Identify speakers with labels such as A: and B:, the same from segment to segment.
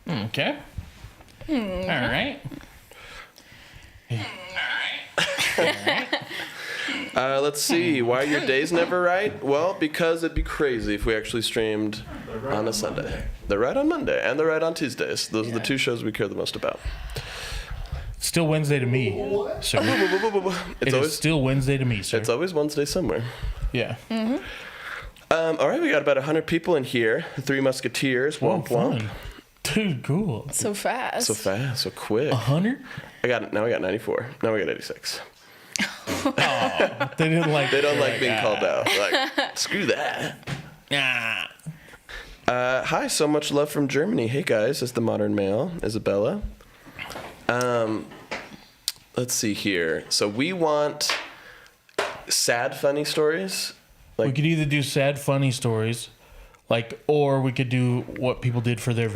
A: Okay. All right.
B: Let's see. Why are your days never right? Well, because it'd be crazy if we actually streamed on a Sunday. They're right on Monday, and they're right on Tuesdays. Those are the two shows we care the most about.
A: Still Wednesday to me, sir. It's always still Wednesday to me, sir.
B: It's always Wednesday somewhere.
A: Yeah.
B: All right, we got about 100 people in here. Three Musketeers.
A: Whoa,
B: Womp womp.
A: fun. Dude, cool.
C: So fast.
B: So fast, so quick.
A: 100?
B: Now we got 94. Now we got 86.
A: Oh, they didn't like.
B: They don't like being called out. Like, screw that.
A: Nah.
B: Hi, so much love from Germany. Hey guys, it's the modern male, Isabella. Let's see here. So we want sad, funny stories.
A: We could either do sad, funny stories, or we could do what people did for their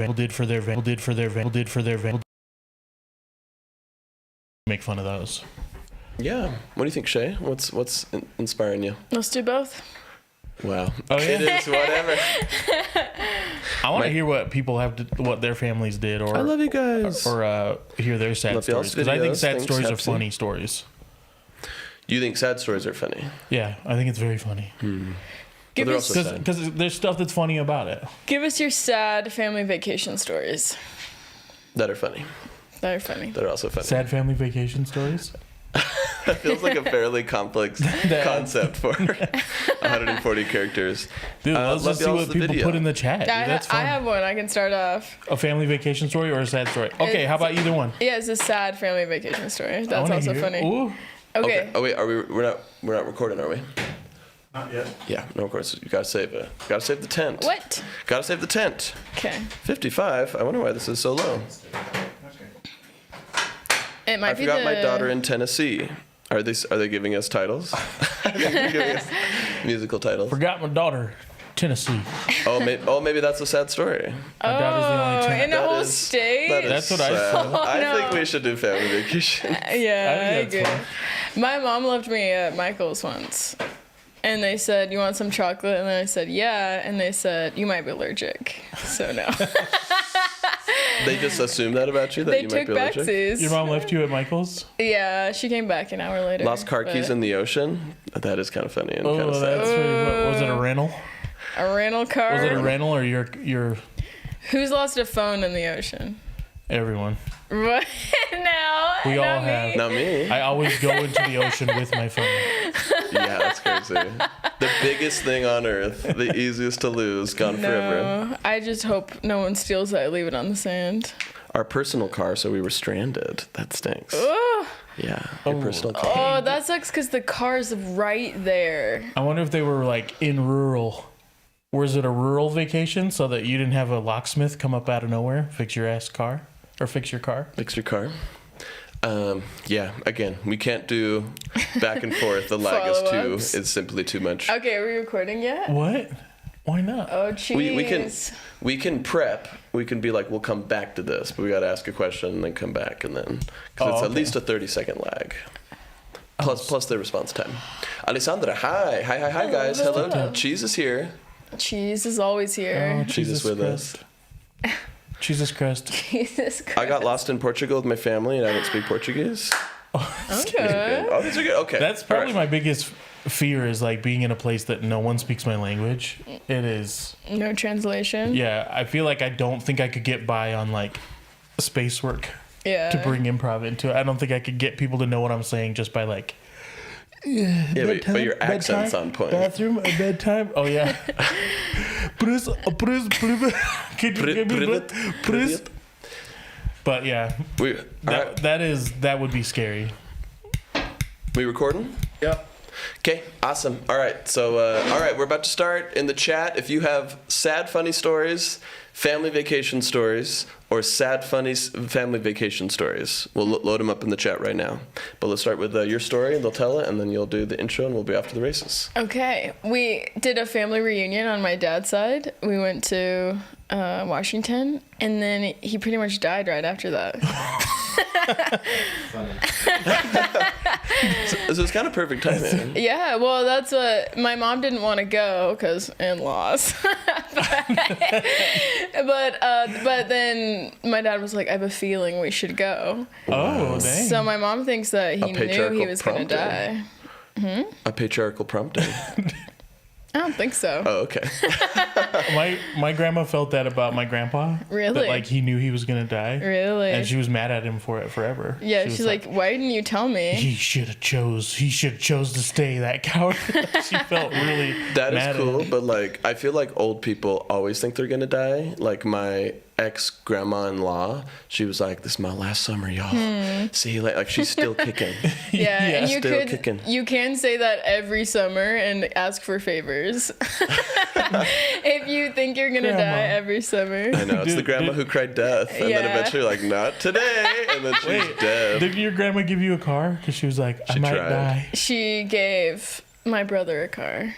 A: Make fun of those.
B: Yeah. What do you think, Shay? What's inspiring you?
C: Let's do both.
B: Wow.
A: Oh, yeah?
B: It is whatever.
A: I want to hear what people what their families did, or
B: I love you guys.
A: or hear their sad
B: Love y'all's
A: stories, because I think
B: videos.
A: sad
B: Thanks,
A: stories are
B: Hepsi.
A: funny stories.
B: You think sad stories are funny?
A: Yeah, I think it's very funny.
C: Give
B: they're
C: us,
B: also sad.
A: Because there's stuff that's funny about it.
C: give us your sad family vacation stories.
B: That are funny.
C: That are funny.
B: That are also funny.
A: Sad family vacation stories.
B: That feels like a fairly complex concept for 140 characters.
A: Dude, let's
B: love
A: just see
B: y'all's
A: what
B: the
A: people
B: video.
A: put in the chat. Dude, that's fun.
C: I have one. I can start off.
A: A family vacation story or a sad story? Okay, how about either one?
C: Yeah, it's a sad family vacation story.
A: I
C: That's
A: wanna
C: also
A: hear it.
C: funny.
A: Ooh.
C: Okay.
B: Oh wait, we're not recording, are we?
D: Not yet.
B: Yeah, no, of course. You gotta save the tent.
C: What?
B: Gotta save the tent.
C: Okay.
B: 55. I wonder why this is so low.
C: It might
B: I
C: be
B: forgot my daughter in Tennessee. Are they giving us titles? Are they giving us musical titles?
A: Forgot my daughter, Tennessee.
B: Maybe that's a sad story.
A: My daughter's the only
C: Oh,
A: Tennessee.
C: in a whole state?
B: That is
A: That's what I
B: sad.
A: said.
B: I think we should do family vacation.
C: Yeah, I
A: I think
C: agree.
A: that's
C: My mom left me at Michael's once. And they said, "You want some chocolate?" And then I said, "Yeah." And they said, "You might be allergic." So no.
B: They just assume that about you, that
C: They
B: you might
C: took
B: be allergic?
C: backsies.
A: Your mom left you at Michael's?
C: Yeah, she came back an hour later.
B: Lost car keys
C: but-
B: in the ocean? That is kind of funny and
A: Oh,
B: kind of
A: that's
B: sad.
A: pretty fun. Was it a rental?
C: A rental car.
A: Was it a rental or your
C: Who's lost a phone in the ocean?
A: everyone?
C: What? No.
A: We all
C: not me.
A: have.
B: Not me.
A: I always go into the ocean with my phone.
B: Yeah, that's crazy. The biggest thing on earth, the easiest to lose, gone forever.
C: No, I just hope no one steals that. I leave it on the sand.
B: Our personal car, so we were stranded. That stinks.
C: Oh,
B: Yeah, your personal car.
C: oh that sucks because the car's right there.
A: I wonder if they were like in rural. Was it a rural vacation so that you didn't have a locksmith come up out of nowhere, fix your ass car? Or fix your car?
B: Fix your car. Yeah, again, we can't do back and forth. The lag is
C: Follow-ups.
B: it's simply too much.
C: Okay, are we recording yet?
A: What? Why not?
C: Oh, jeez.
B: We can prep. We can be like, we'll come back to this, but we got to ask a question and then come back, and then because it's at least a 30-second lag. Plus the response time. Alessandra, hi guys, hello. Cheese is here.
C: Cheese is always here.
A: Oh,
B: Cheese is with us.
A: Jesus Christ.
C: Jesus Christ.
B: I got lost in Portugal with my family, and I don't speak Portuguese.
C: Okay.
B: Oh, these are good. Okay,
A: That's probably
B: All right.
A: my biggest fear is like being in a place that no one speaks my language. It is.
C: No translation.
A: Yeah, I feel like I don't think I could get by on like space work
C: Yeah.
A: to bring improv into it. I don't think I could get people to know what I'm saying just by like.
B: Yeah, but your accent's on point.
A: Bathroom, bedtime. Oh yeah. Could you give me please? But yeah, that would be scary.
B: We recording?
D: Yep.
B: Okay, awesome. All right, so we're about to start. In the chat, if you have sad, funny stories, family vacation stories, or sad, funny family vacation stories, we'll load them up in the chat right now. But let's start with your story, and they'll tell it, and then you'll do the intro, and we'll be off to the races.
C: Okay. We did a family reunion on my dad's side. We went to Washington, and then he pretty much died right after that.
D: Funny.
B: So it's kind of perfect timing.
C: Yeah, well, that's what my mom didn't want to go because in-laws. but then my dad was like, I have a feeling we should go.
A: Oh, dang.
C: So my mom thinks that he knew he
B: patriarchal
C: was going to die.
B: A patriarchal prompting.
C: I don't think so.
B: Oh, okay.
A: My grandma felt that about my grandpa.
C: Really?
A: That, like, he knew he was gonna die.
C: Really?
A: And she was mad at him for it forever.
C: Yeah,
A: She was
C: she's like, why didn't you tell me?
A: he should have chose to stay, that coward. She felt really
B: That
A: mad
B: is
A: at
B: cool,
A: him.
B: but like I feel like old people always think they're gonna die. Like my ex-grandma-in-law, she was like, "This is my last summer, y'all. See you later." Like she's still kicking.
C: Yeah, and
B: Still kicking.
C: you can say that every summer and ask for favors. If you think you're gonna
A: Grandma.
C: die every summer.
B: I know, it's the
A: Dude,
B: grandma
A: dude.
B: who cried death, and then
C: Yeah.
B: eventually like, "Not today," and then she's
A: Wait,
B: dead.
A: did your grandma give you a car? Because she was like, I
B: She
A: might
B: tried.
A: die.
C: She gave my brother a car.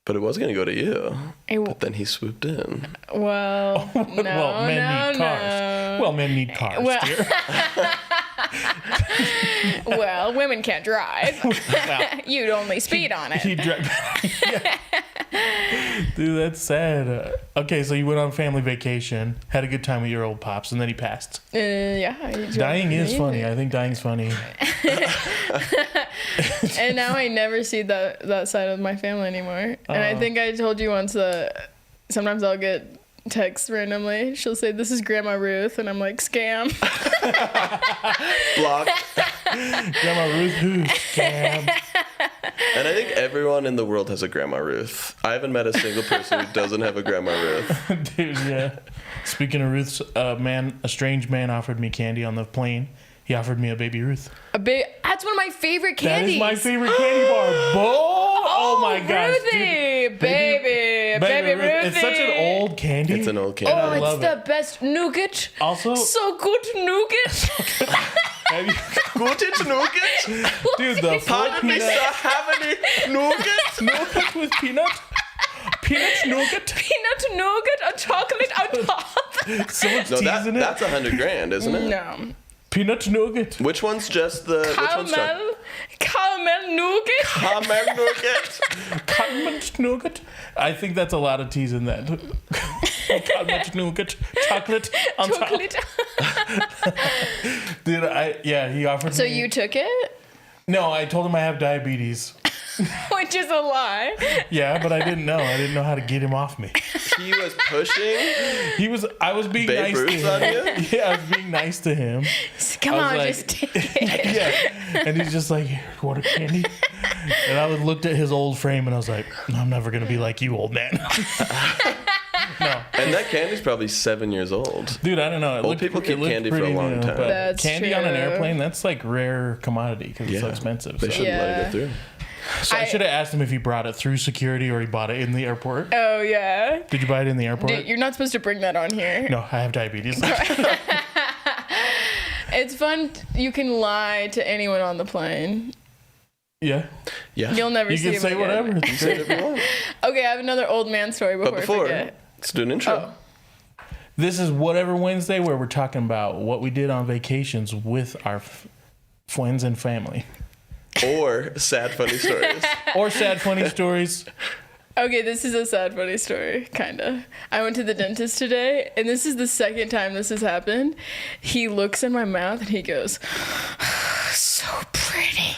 B: But it was gonna go to you.
C: It,
B: But then he swooped in.
C: well, no,
A: well, men need cars.
C: no.
A: Well, men need cars,
C: Well-
A: dear.
C: Well, women can't drive.
A: Well,
C: You'd only speed on it.
A: he dra- Yeah. Dude, that's sad. Okay, so you went on family vacation, had a good time with your old pops, and then he passed.
C: Yeah. he drove
A: Dying is
C: me.
A: funny. I think dying's funny.
C: And now I never see that side of my family anymore. And I think I told you once that sometimes I'll get texts randomly. She'll say, "This is Grandma Ruth," and I'm like, "Scam."
B: Blocked.
A: Grandma Ruth, who? Scam.
B: And I think everyone in the world has a Grandma Ruth. I haven't met a single person who doesn't have a Grandma Ruth.
A: Dude, yeah. Speaking of Ruth's, a strange man offered me candy on the plane. He offered me a baby Ruth.
C: That's one of my favorite candies.
A: That is my favorite candy bar. Oh my gosh,
C: Ruthie,
A: dude.
C: baby Ruthie.
A: It's such an old candy.
B: It's an old candy.
C: Oh,
A: I
C: it's
A: love
C: the
A: it.
C: best nougat.
A: Also,
C: So good nougat.
A: have you,
B: Guten nougat?
A: dude, the full
B: Pardon me, sir,
A: peanut,
B: have any nougat?
A: nougat with peanut, peanut nougat,
C: Peanut nougat and chocolate on top.
A: so much
B: No,
A: cheese in it.
B: that's $100,000, isn't it?
C: No.
A: Peanut nougat.
B: Which one's just the... Which one's
C: Caramel nougat.
B: Caramel nougat?
A: Cottonmouth nougat. I think that's a lot of teas in that. Cottonmouth nougat, chocolate on
C: Chocolate.
A: top. Dude, he offered
C: So
A: me.
C: you took it?
A: No, I told him I have diabetes.
C: Which is a lie.
A: Yeah, but I didn't know. I didn't know how to get him off me.
B: He was pushing
A: I was being
B: Babe
A: nice to
B: Ruth on
A: him.
B: you?
A: Yeah, I was being nice to him.
C: Come
A: I was
C: on,
A: like-
C: just take it.
A: Yeah. And he's just like, "Here, you want a candy?" And I looked at his old frame and I was like, "I'm never going to be like you, old man." No.
B: And that candy's probably 7 years old.
A: Dude, I don't know.
B: Old people keep candy for a long time.
A: But
C: That's
A: candy on an
C: true.
A: airplane, that's like rare commodity because it's so
B: Yeah.
A: expensive.
B: They
A: So,
B: shouldn't let it
C: Yeah.
B: go through.
A: so I
C: I-
A: should have asked him if he brought it through security or he bought it in the airport.
C: Oh, yeah.
A: Did you buy it in the airport?
C: Dude, you're not supposed to bring that on here.
A: No, I have diabetes.
C: It's fun. You can lie to anyone on the plane.
A: Yeah.
B: Yeah.
C: You'll never
A: You
C: see
A: can
C: him
A: say
C: again.
A: whatever. It's
B: Say
A: great.
B: whatever you want.
C: Okay, I have another old man story before,
B: But before,
C: I forget.
B: let's do an intro.
C: Oh.
A: This is Whatever Wednesday, where we're talking about what we did on vacations with our friends and family.
B: Or sad funny stories.
A: Or sad, funny stories.
C: Okay, this is a sad, funny story, kind of. I went to the dentist today, and this is the second time this has happened. He looks in my mouth and he goes, "So pretty."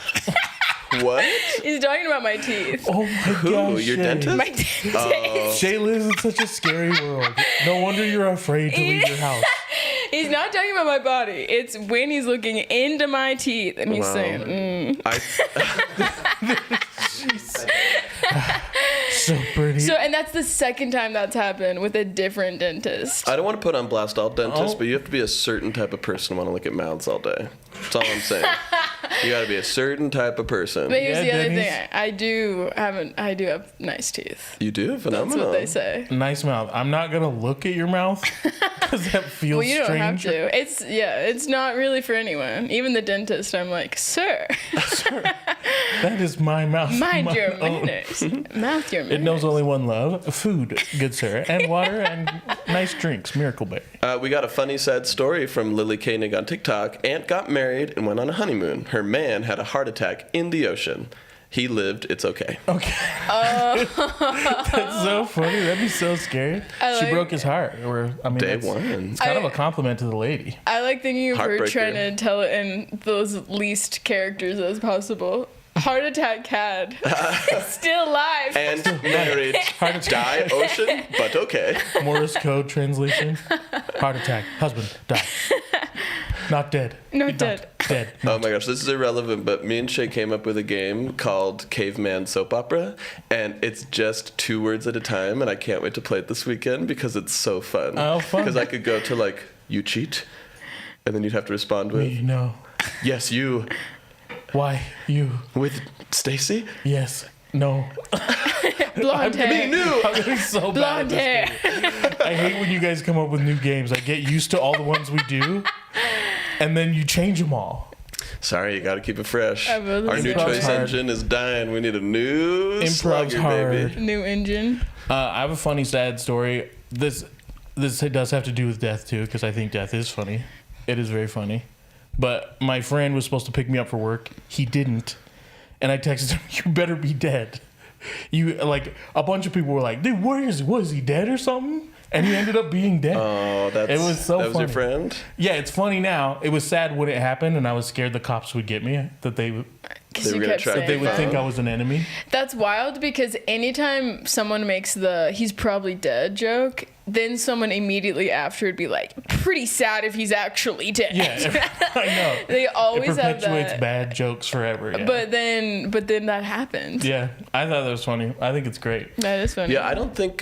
B: What?
C: He's talking about my teeth.
A: Oh my
B: Who?
A: gosh.
B: Your
A: Shay.
B: dentist?
C: My dentist.
A: Shay lives in such a scary world. No wonder you're afraid to leave your house.
C: He's not talking about my body. It's when he's looking into my teeth and he's
B: Wow.
C: saying,
A: So pretty.
C: So, and that's the second time that's happened with a different dentist.
B: I don't want to put on blast all dentists,
A: Oh.
B: but you have to be a certain type of person to want to look at mouths all day. That's all I'm saying. You got to be a certain type of person.
C: But here's
A: Yeah,
C: the other
A: Denny's.
C: thing. I do have nice teeth.
B: You do?
C: That's
B: Phenomenal.
C: what they say.
A: Nice mouth. I'm not gonna look at your mouth because that feels
C: Well, you don't
A: strange.
C: have to. It's not really for anyone. Even the dentist, I'm like, sir.
A: That is my mouth.
C: Mind
A: my
C: your
A: own.
C: manners. Mouth your manners.
A: It knows only one love: food, good sir, and water and nice drinks. Miracle Berry.
B: We got a funny, sad story from Lily Koenig on TikTok. Aunt got married and went on a honeymoon. Her man had a heart attack in the ocean. He lived. It's okay.
A: Okay. That's so funny. That'd be so scary. She broke his heart.
B: Day one.
A: It's kind of a compliment to the lady.
C: I like thinking of her
B: Heartbreaker.
C: trying to tell it in those least characters as possible. Heart attack had. Still alive.
B: And married. Die ocean, but okay.
A: Morse code translation. Heart attack. Husband died. Not dead.
C: Not dead.
A: Dead.
B: Oh my gosh, this is irrelevant, but me and Shay came up with a game called Caveman Soap Opera, and it's just 2 words at a time, and I can't wait to play it this weekend because it's so fun.
A: Oh, fun.
B: Because I could go to, like, you cheat, and then you'd have to respond with,
A: Me, no.
B: yes, you.
A: Why? You.
B: With Stacy?
A: Yes. No.
C: Blonde hair.
B: Me new.
A: I'm getting so bad
C: Blonde
A: at this
C: hair.
A: game. I hate when you guys come up with new games. I get used to all the ones we do, and then you change them all.
B: Sorry, you gotta keep it fresh.
C: I will.
B: Our new
A: Improv's
B: choice
A: hard.
B: engine is dying. We need a new
A: Improv's
B: slugger,
A: hard.
B: baby.
C: New engine.
A: I have a funny, sad story. This does have to do with death too, because I think death is funny. It is very funny. But my friend was supposed to pick me up for work. He didn't, and I texted him, "You better be dead." A bunch of people were like, "Dude, was he dead or something?" And he ended up being dead.
B: Oh,
A: It was so
B: that was
A: funny.
B: your friend?
A: Yeah, it's funny now. It was sad when it happened, and I was scared the cops would get me. That they would
C: Because
B: They
C: you
B: were gonna
C: kept
B: track
C: saying
A: they would
C: that.
A: think I was an enemy.
C: That's wild because anytime someone makes the "he's probably dead" joke, then someone immediately after would be like, "Pretty sad if he's actually dead."
A: Yeah, I know.
C: They
A: It
C: always have
A: perpetuates
C: that.
A: bad jokes forever. Yeah.
C: But then that happened.
A: yeah, I thought that was funny. I think it's great.
C: That is funny.
B: Yeah, I don't think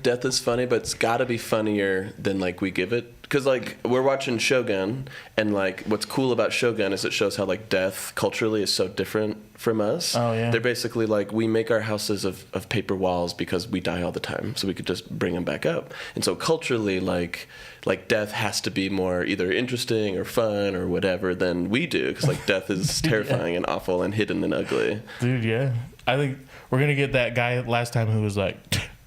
B: death is funny, but it's got to be funnier than like we give it. Because like we're watching Shogun, and like what's cool about Shogun is it shows how like death culturally is so different from us.
A: Oh, yeah.
B: They're basically like, we make our houses of paper walls because we die all the time, so we could just bring them back up. And so culturally, like death has to be more either interesting or fun or whatever than we do, because like death is terrifying and awful and hidden and ugly.
A: Dude, yeah. I think we're going to get that guy last time who was like,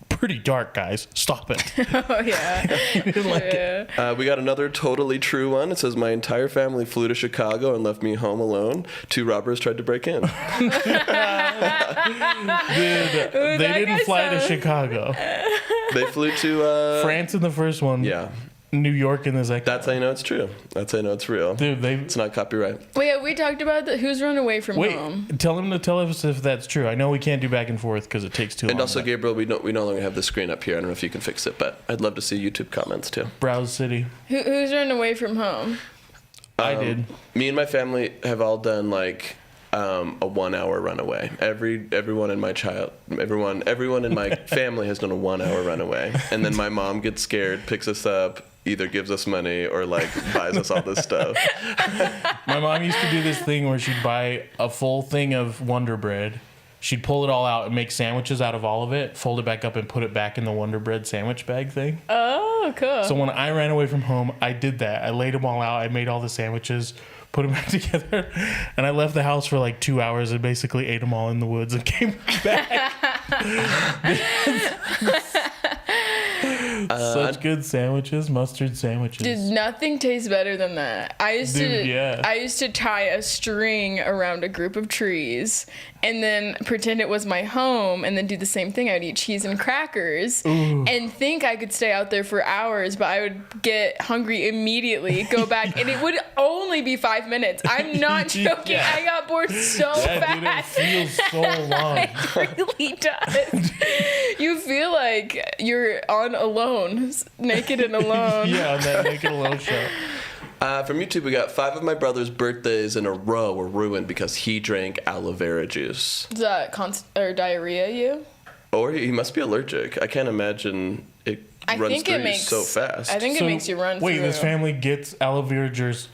A: pretty dark, guys. Stop it.
C: Oh yeah.
A: didn't like it.
C: Yeah.
B: We got another totally true one. It says, my entire family flew to Chicago and left me home alone. 2 robbers tried to break in.
A: Dude, they
C: that
A: didn't
C: guy
A: fly to
C: sounds-
A: Chicago.
B: They flew to
A: France in the first one.
B: Yeah,
A: New York in the second.
B: that's how you know it's true. That's how you know it's real.
A: Dude,
B: It's not copyright.
C: Wait, have we talked about who's run away from
A: Wait,
C: home?
A: tell him to tell us if that's true. I know we can't do back and forth because it takes too long.
B: And also,
A: but
B: Gabriel, we no longer have the screen up here. I don't know if you can fix it, but I'd love to see YouTube comments too.
A: Browse City.
C: Who's run away from home?
A: I did.
B: Me and my family have all done like a 1-hour runaway. Everyone in my family has done a 1-hour runaway, and then my mom gets scared, picks us up, either gives us money or like buys us all this stuff.
A: My mom used to do this thing where she'd buy a full thing of Wonder Bread. She'd pull it all out and make sandwiches out of all of it, fold it back up and put it back in the Wonder Bread sandwich bag thing.
C: Oh, cool.
A: So when I ran away from home, I did that. I laid them all out. I made all the sandwiches, put them back together, and I left the house for like 2 hours and basically ate them all in the woods and came back. Such good sandwiches, mustard sandwiches.
C: Dude, nothing tastes better than that. I used to tie a string around a group of trees and then pretend it was my home and then do the same thing. I would eat cheese and crackers and think I could stay out there for hours, but I would get hungry immediately, go back, and it would only be 5 minutes. I'm not joking.
A: Yeah.
C: I got bored so fast.
A: Dude, it feels so long.
C: It really does. You feel like you're on Alone, naked and alone.
A: Yeah, on that Naked Alone show.
B: From YouTube, we got 5 of my brother's birthdays in a row were ruined because he drank aloe vera juice.
C: Is that diarrhea you?
B: Or he must be allergic. I can't imagine it runs through you so fast.
C: I think it makes you run
A: Wait,
C: through.
A: this family gets aloe vera juice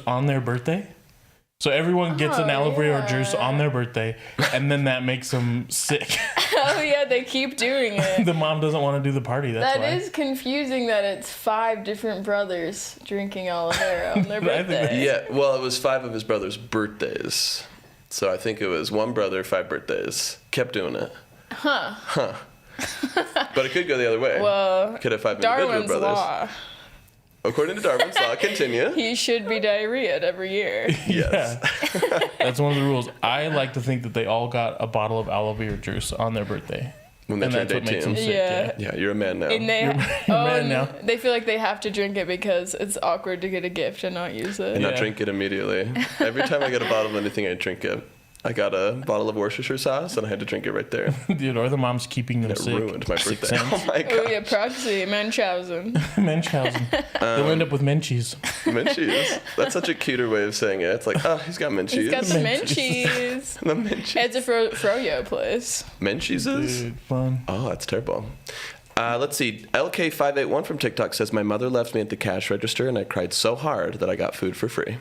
A: on their birthday? So everyone gets an aloe vera juice on their birthday, and then that makes them sick.
C: Oh yeah, they keep doing it.
A: The mom doesn't want to do the party. That's why.
C: That is confusing that it's 5 different brothers drinking aloe vera on their
A: I think
C: birthday.
B: Yeah, well, it was 5 of his brother's birthdays. So I think it was one brother, 5 birthdays. Kept doing it. Huh. But it could go the other way.
C: Well,
B: could have 5 individual
C: Darwin's
B: brothers.
C: law.
B: According to Darwin's law, continue.
C: He should be diarrheaed every year.
B: Yes.
A: Yeah. That's one of the rules. I like to think that they all got a bottle of aloe vera juice on their birthday.
B: When they
A: And
B: turned
A: that's what makes them
B: 18.
A: sick.
C: Yeah.
B: Yeah, you're a man now.
C: And they,
A: You're a man now.
C: They feel like they have to drink it because it's awkward to get a gift and not use it.
B: And not
A: Yeah.
B: drink it immediately. Every time I get a bottle of anything, I drink it. I got a bottle of Worcestershire sauce, and I had to drink it right there.
A: Dude, or the mom's keeping them
B: It
A: sick.
B: ruined my
A: 6
B: birthday.
A: cents.
B: Oh my
C: Oh yeah,
B: god.
C: proxy, Munchausen.
A: Munchausen. They'll end up with Menchies.
B: Menchies. That's such a cuter way of saying it. It's like, oh, he's got Menchies.
C: He's got the
A: Menchies.
C: Menchies.
B: The Menchies.
C: It's a froyo place.
B: Menchies is?
A: Dude, fun.
B: Oh, that's terrible. Let's see. LK581 from TikTok says, my mother left me at the cash register, and I cried so hard that I got food for free.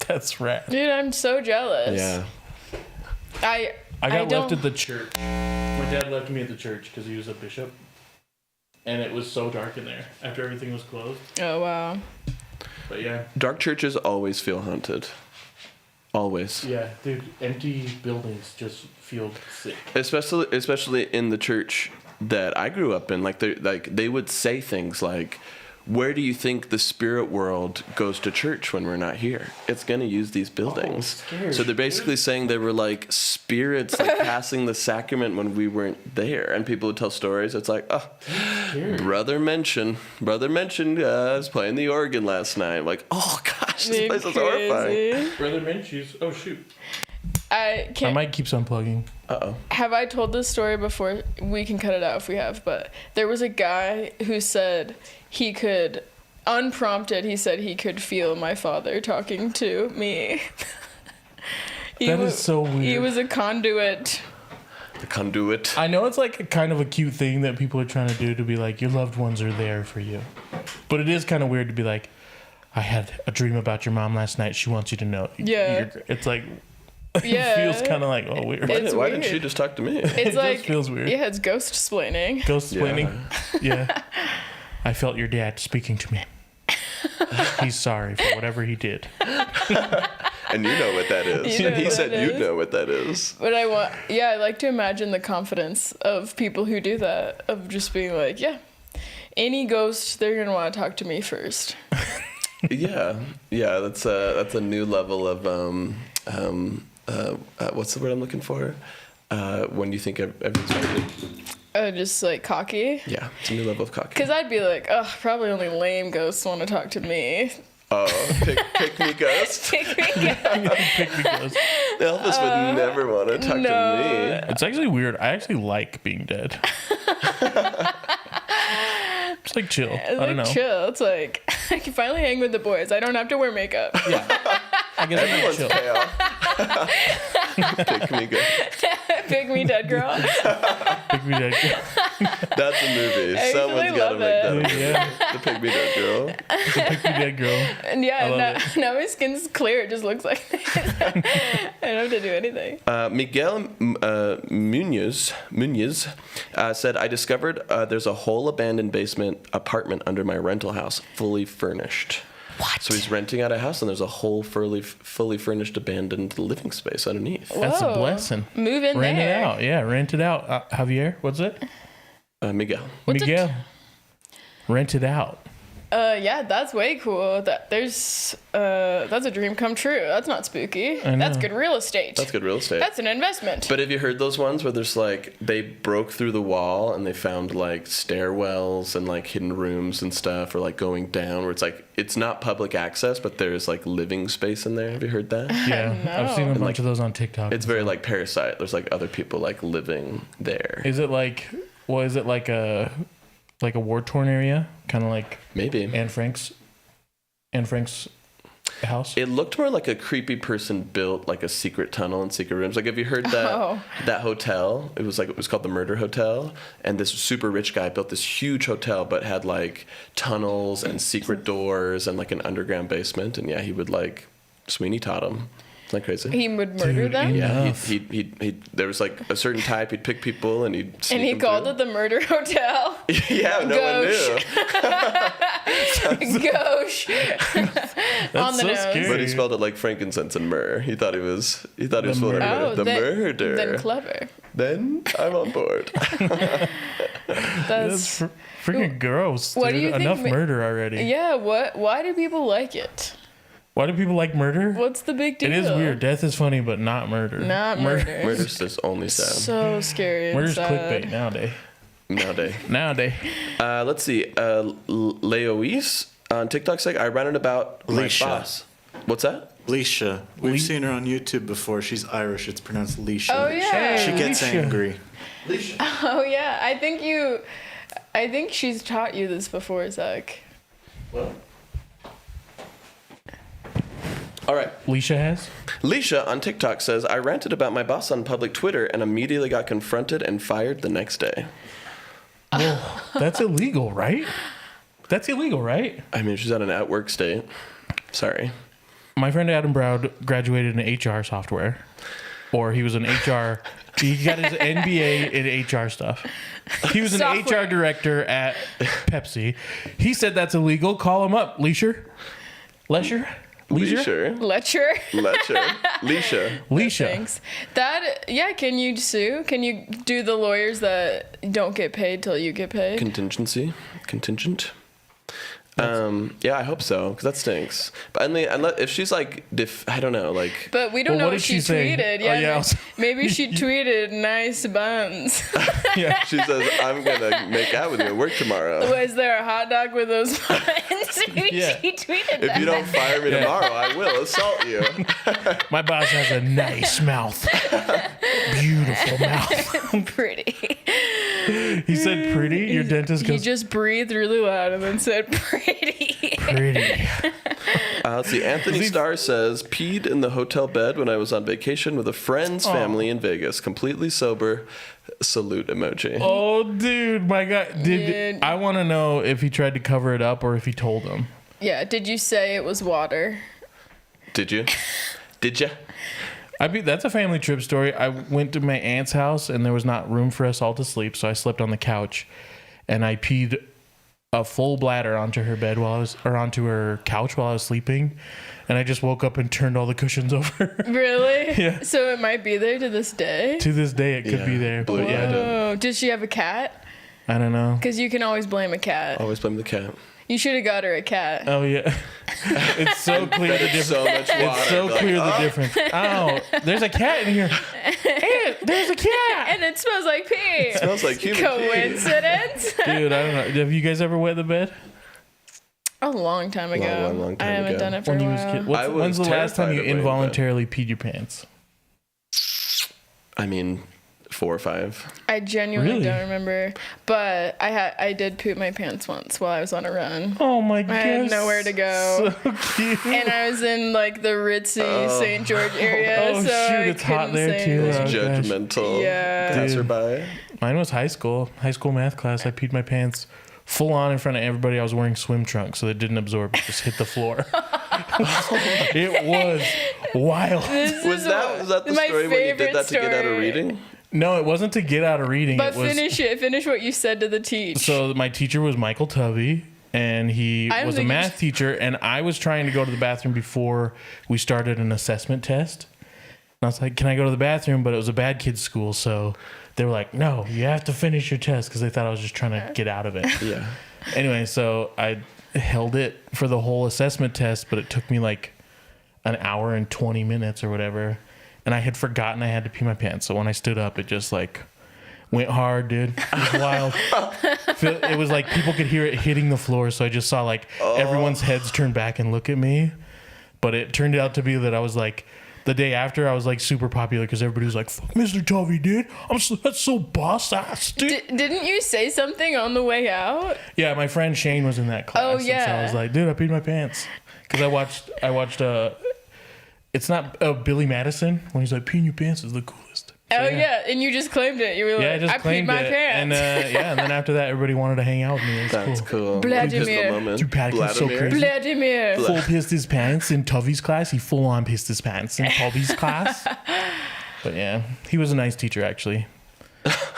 A: That's rad.
C: Dude, I'm so jealous.
B: Yeah.
C: I
A: got
C: don't-
A: left at the church. My dad left me at the church because he was a bishop. And it was so dark in there after everything was closed.
C: Oh wow.
A: But yeah.
B: Dark churches always feel haunted. Always.
A: Yeah, dude, empty buildings just feel sick.
B: Especially in the church that I grew up in. Like they would say things like, where do you think the spirit world goes to church when we're not here? It's going to use these buildings.
A: scared,
B: So they're basically saying they were like spirits like passing the sacrament when we weren't there. And people would tell stories. It's like, oh,
A: Scared.
B: Brother mentioned was playing the organ last night. Like, oh gosh, this
C: Dude,
B: place is horrifying.
C: crazy.
A: Brother Menchies. Oh, shoot.
C: I can't.
A: My mic keeps unplugging.
B: Uh-oh.
C: Have I told this story before? We can cut it out if we have, but there was a guy who said he could, unprompted, he said he could feel my father talking to me.
A: That is so weird.
C: He was a conduit.
B: The conduit.
A: I know it's like a kind of a cute thing that people are trying to do to be like, your loved ones are there for you. But it is kind of weird to be like, I had a dream about your mom last night. She wants you to know.
C: Yeah.
A: It's like,
C: Yeah.
A: it feels kind of like, oh, weird.
C: It's
B: Why didn't
C: weird.
B: she just talk to me?
C: It's
A: It just
C: like,
A: feels weird.
C: Yeah, it's ghost splaining.
A: Ghost explaining. Yeah. I felt your dad speaking to me. He's sorry for whatever he did.
B: And you know what that is.
C: You know
B: He
C: what
B: said
C: that
B: you
C: is.
B: know what that is.
C: But I like to imagine the confidence of people who do that, of just being like, yeah, any ghost, they're gonna want to talk to me first.
B: Yeah, that's a new level of what's the word I'm looking for? When you think everything's ready.
C: Just like cocky.
B: Yeah, it's a new level of cocky.
C: Because I'd be like, oh, probably only lame ghosts want to talk to me.
B: Oh, pick me ghost.
A: Pick me ghost.
B: Elvis would never want to talk to me.
A: It's actually weird. I actually like being dead. It's like chill.
C: It's
A: I don't know.
C: like chill. It's like I can finally hang with the boys. I don't have to wear makeup.
A: Yeah. I guess I'm
B: Everyone's
A: chill.
B: pale. Pick me ghost.
C: Pick me dead girl.
A: Pick me dead.
B: That's a movie.
C: I
B: Someone's
C: actually
B: got to
C: love
B: make that.
C: it.
B: A movie.
A: Yeah.
B: The Pick Me Dead Girl.
A: Pick me dead girl.
C: And
A: I
C: yeah,
A: love
C: now my skin's clear. It just looks like I don't have to do anything.
B: Miguel Munoz said, I discovered there's a whole abandoned basement apartment under my rental house, fully furnished. What? So he's renting out a house, and there's a whole fully furnished abandoned living space underneath.
A: That's a
C: Whoa.
A: blessing.
C: Move in
A: Rent
C: there.
A: it out. Yeah, rent it out. Javier, what's it?
B: Miguel.
C: What's it?
A: Miguel. Rent it out.
C: Yeah, that's way cool. That's a dream come true. That's not spooky.
A: I know.
C: That's good real estate.
B: That's good real estate.
C: That's an investment.
B: But have you heard those ones where there's like, they broke through the wall and they found like stairwells and like hidden rooms and stuff, or like going down where it's like, it's not public access, but there's like living space in there. Have you heard that?
A: Yeah, I've seen a bunch
B: like,
A: of those on TikTok.
B: It's very like Parasite. There's like other people like living there.
A: Is it like, well, is it like a war-torn area? Kind of like
B: Maybe.
A: Anne Frank's house?
B: It looked more like a creepy person built like a secret tunnel and secret rooms. Like, have you heard that that hotel? It was called the Murder Hotel, and this super rich guy built this huge hotel, but had like tunnels and secret doors and like an underground basement. And yeah, he would like Sweeney Todd him. Isn't that crazy?
C: he would murder
A: Dude,
C: them.
B: Yeah,
A: Enough.
B: he there was like a certain type. He'd pick people and he'd sneak
C: And he
B: them
C: called
B: through.
C: it the Murder Hotel.
B: Yeah, no one knew.
C: Gauche.
A: That's
C: the
A: so
C: nose.
A: scary.
B: But he spelled it like frankincense and myrrh. He thought he was fooling
A: murder.
B: everybody. The murder.
C: Then clever.
B: Then I'm on board.
C: That's
A: freaking gross.
C: What
A: Dude.
C: do you think
A: Enough murder already.
C: yeah. Why do people like it?
A: Why do people like murder?
C: What's the big deal?
A: It is weird. Death is funny, but not murder.
C: Not murder.
B: Murder's just only sad.
C: So scary.
A: Murder's
C: and sad.
A: clickbait nowadays.
B: Nowadays. Let's see. Leoise on TikTok saying, I ranted about my
D: Leisha.
B: boss. What's that?
D: Leisha. We've seen her on YouTube before. She's Irish. It's pronounced Leisha.
C: Oh yeah.
D: She gets
A: Leisha.
D: angry.
C: Oh yeah. I think she's taught you this before, Zach.
B: All right.
A: Leisha has?
B: Leisha on TikTok says, I ranted about my boss on public Twitter and immediately got confronted and fired the next day.
A: Well, that's illegal, right? That's illegal, right?
B: I mean, she's at an at-work state. Sorry.
A: My friend Adam Browd graduated in HR software. Or he was an HR... He got his MBA in HR stuff. He was an
C: Software.
A: HR director at Pepsi. He said that's illegal. Call him up. Leisha?
B: Leisha.
C: Letcher.
B: Leisha.
C: Thanks. Can you sue? Can you do the lawyers that don't get paid till you get paid?
B: Contingent. Yeah, I hope so, because that stinks. But unless if she's like, I don't know, like.
C: But we don't
A: Well,
C: know
A: what
C: what
A: did
C: she
A: she say?
C: tweeted.
A: Oh,
C: Yeah,
A: yeah,
C: maybe she tweeted nice buns.
A: Yeah.
B: She says, I'm gonna make out with you at work tomorrow.
C: Was there a hot dog with those buns? Maybe
A: Yeah.
C: she tweeted
B: If
C: that.
B: you don't fire me tomorrow, I will assault you.
A: My boss has a nice mouth. Beautiful mouth.
C: Pretty.
A: He said pretty? Your dentist
C: He
A: goes,
C: just breathed really loud and then said pretty.
A: pretty.
B: Let's see. Anthony Starr says, peed in the hotel bed when I was on vacation with a friend's family in Vegas. Completely sober. Salute emoji.
A: Oh, dude, my God.
C: Dude.
A: I want to know if he tried to cover it up or if he told them.
C: Yeah, did you say it was water?
B: Did you? Did you?
A: That's a family trip story. I went to my aunt's house and there was not room for us all to sleep, so I slept on the couch and I peed a full bladder onto her bed onto her couch while I was sleeping, and I just woke up and turned all the cushions over.
C: Really?
A: Yeah.
C: So it might be there to this day?
A: To this day, it could be there.
B: Blue
A: But yeah,
C: Oh, did she have a cat?
A: I don't know.
C: Because you can always blame a cat.
B: Always blame the cat.
C: You should have got her a cat.
A: Oh yeah, it's so clear the difference.
B: So much water.
A: It's so clear the difference. Oh, there's a cat in here. Hey, there's a cat.
C: And it smells like pee.
B: Smells like human pee.
C: Coincidence?
A: Dude, I don't know. Have you guys ever wet the bed?
C: A long time ago.
B: Long time
C: I haven't
B: ago.
C: done it for
A: When
C: a
A: you was
C: while.
A: kid.
B: I was
A: When's the last time
B: terrified
A: you
B: of wetting the bed.
A: involuntarily peed your pants?
B: I mean, 4 or 5.
C: I genuinely
A: Really?
C: don't remember. But I did poop my pants once while I was on a run.
A: Oh my god.
C: I had nowhere to go.
A: So cute.
C: And I was in like the ritzy St. George area.
A: Oh,
C: so
A: shoot,
C: I
A: it's hot
C: couldn't
A: there,
C: say
A: too.
C: anything.
A: Oh, gosh.
B: Judgmental
C: Yeah.
B: passerby.
A: Mine was high school math class. I peed my pants full on in front of everybody. I was wearing swim trunks, so it didn't absorb. It just hit the floor. It was wild.
B: Was that the
C: my
B: story when you did
C: favorite
B: that to get out of
C: story.
B: reading?
A: No, it wasn't to get out of reading.
C: But
A: it was,
C: finish what you said to the teach.
A: So my teacher was Michael Tubby, and he
C: I don't
A: was a
C: think
A: math teacher, and I was trying to go to the bathroom before we started an assessment test. And I was like, can I go to the bathroom? But it was a bad kid's school, so they were like, no, you have to finish your test, because they thought I was just trying to get out of it.
B: Yeah.
A: Anyway, so I held it for the whole assessment test, but it took me like an hour and 20 minutes or whatever. And I had forgotten I had to pee my pants. So when I stood up, it just like went hard, dude. It was wild. It was like people could hear it hitting the floor. So I just saw like everyone's heads turn back and look at me. But it turned out to be that I was like, the day after, I was like super popular because everybody was like, fuck Mr. Tovey, dude. That's so boss ass, dude.
C: Didn't you say something on the way out?
A: Yeah, my friend Shane was in that class.
C: Oh,
A: And so
C: yeah.
A: I was like, dude, I peed my pants. Because I watched it's not Billy Madison when he's like, peeing your pants is the coolest. So,
C: Oh yeah, and you just claimed it. You were
A: Yeah, I
C: like,
A: just
C: I peed
A: claimed
C: my
A: it.
C: pants.
A: And and then after that, everybody wanted to hang out with me. It was
B: That's cool.
C: Vladimir.
B: Pistol moment.
A: Dude, Patrick was so
B: Vladimir.
A: crazy.
C: Vladimir.
A: Full pissed his pants in Tovey's class. He full on pissed his pants in Tovey's class. But yeah, he was a nice teacher actually.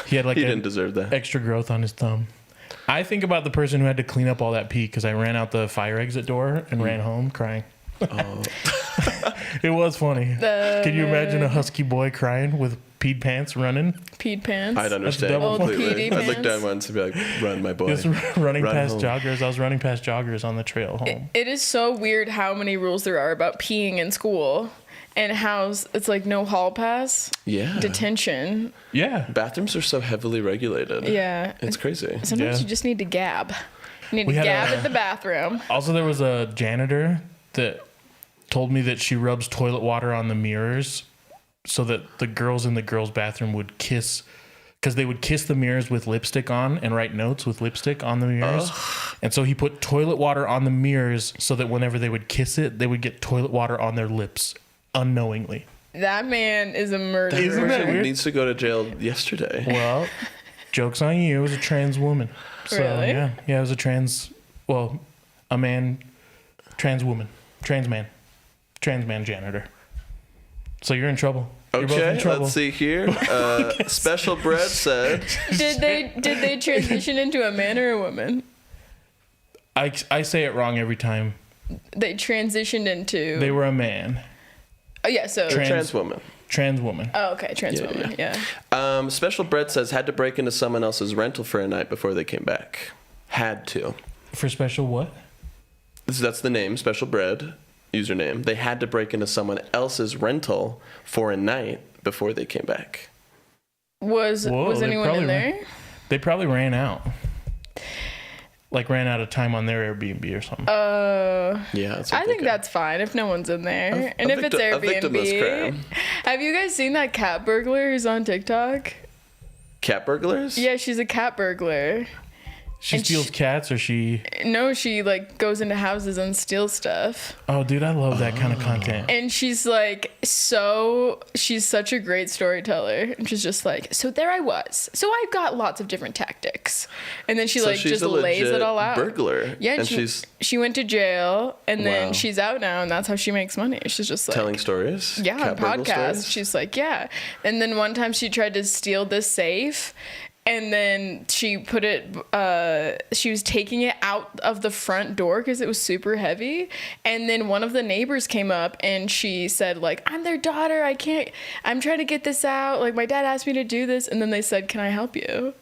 A: He had like
B: He didn't deserve that.
A: extra growth on his thumb. I think about the person who had to clean up all that pee because I ran out the fire exit door and ran home crying. It was funny. Can you imagine a husky boy crying with peed pants running?
C: Peed pants.
B: I'd understand
A: double
B: completely.
C: PD
B: I'd look
C: pants.
B: down once and be like, run, my boy.
A: Just running
B: Run
A: past
B: home.
A: joggers. I was running past joggers on the trail home.
C: It is so weird how many rules there are about peeing in school, and how it's like no hall pass,
B: Yeah.
C: detention.
A: Yeah.
B: Bathrooms are so heavily regulated.
C: Yeah.
B: It's crazy.
C: Sometimes
A: Yeah.
C: you just need to gab. You need
A: We
C: to
A: had
C: gab
A: a-
C: at the bathroom.
A: Also, there was a janitor that told me that she rubs toilet water on the mirrors so that the girls in the girls' bathroom would kiss, because they would kiss the mirrors with lipstick on and write notes with lipstick on the mirrors. And so he put toilet water on the mirrors so that whenever they would kiss it, they would get toilet water on their lips unknowingly.
C: That man is a murderer.
A: Isn't that
B: Person
A: weird?
B: needs to go to jail yesterday.
A: Well, joke's on you. It was a trans woman. So,
C: Really?
A: yeah. Yeah, it was a trans man janitor. So you're in trouble. You're both in
B: Okay,
A: trouble.
B: let's see here. Special Bread said,
C: Did they transition into a man or a woman?
A: I say it wrong every time.
C: They transitioned into.
A: They were a man.
C: Oh yeah, so.
B: trans woman.
A: Trans woman.
C: Oh okay, trans
B: Yeah,
C: woman. Yeah.
B: Special Bread says, had to break into someone else's rental for a night before they came back. Had to.
A: For special what?
B: That's the name, Special Bread, username. They had to break into someone else's rental for a night before they came back.
C: Was
A: Whoa, they
C: anyone
A: probably
C: in there?
A: They probably ran out. Like ran out of time on their Airbnb or something.
B: Yeah, that's what
C: I
B: I'm
C: think
B: thinking.
C: that's fine if no one's in there. And
B: a
C: if it's
B: victim- a victimless
C: Airbnb.
B: crime.
C: Have you guys seen that cat burglar who's on TikTok?
B: Cat burglars?
C: Yeah, she's a cat burglar.
A: She
C: and
A: steals cats, or she?
C: No, she like goes into houses and steals stuff.
A: Oh, dude, I love that kind of content.
C: And she's like, she's such a great storyteller. And she's just like, so there I was. So I've got lots of different tactics. And then she
B: So
C: like
B: she's
C: just
B: a
C: lays it
B: legit
C: all out.
B: burglar.
C: Yeah, and
B: she's
C: she went to jail and then
B: Wow.
C: she's out now and that's how she makes money. She's just like
B: telling stories?
C: yeah, on
B: Cat burgle
C: podcast.
B: stories?
C: She's like, yeah. And then one time she tried to steal this safe. And then she put it, she was taking it out of the front door because it was super heavy. And then one of the neighbors came up and she said, like, I'm their daughter. I'm trying to get this out. Like, my dad asked me to do this. And then they said, can I help you?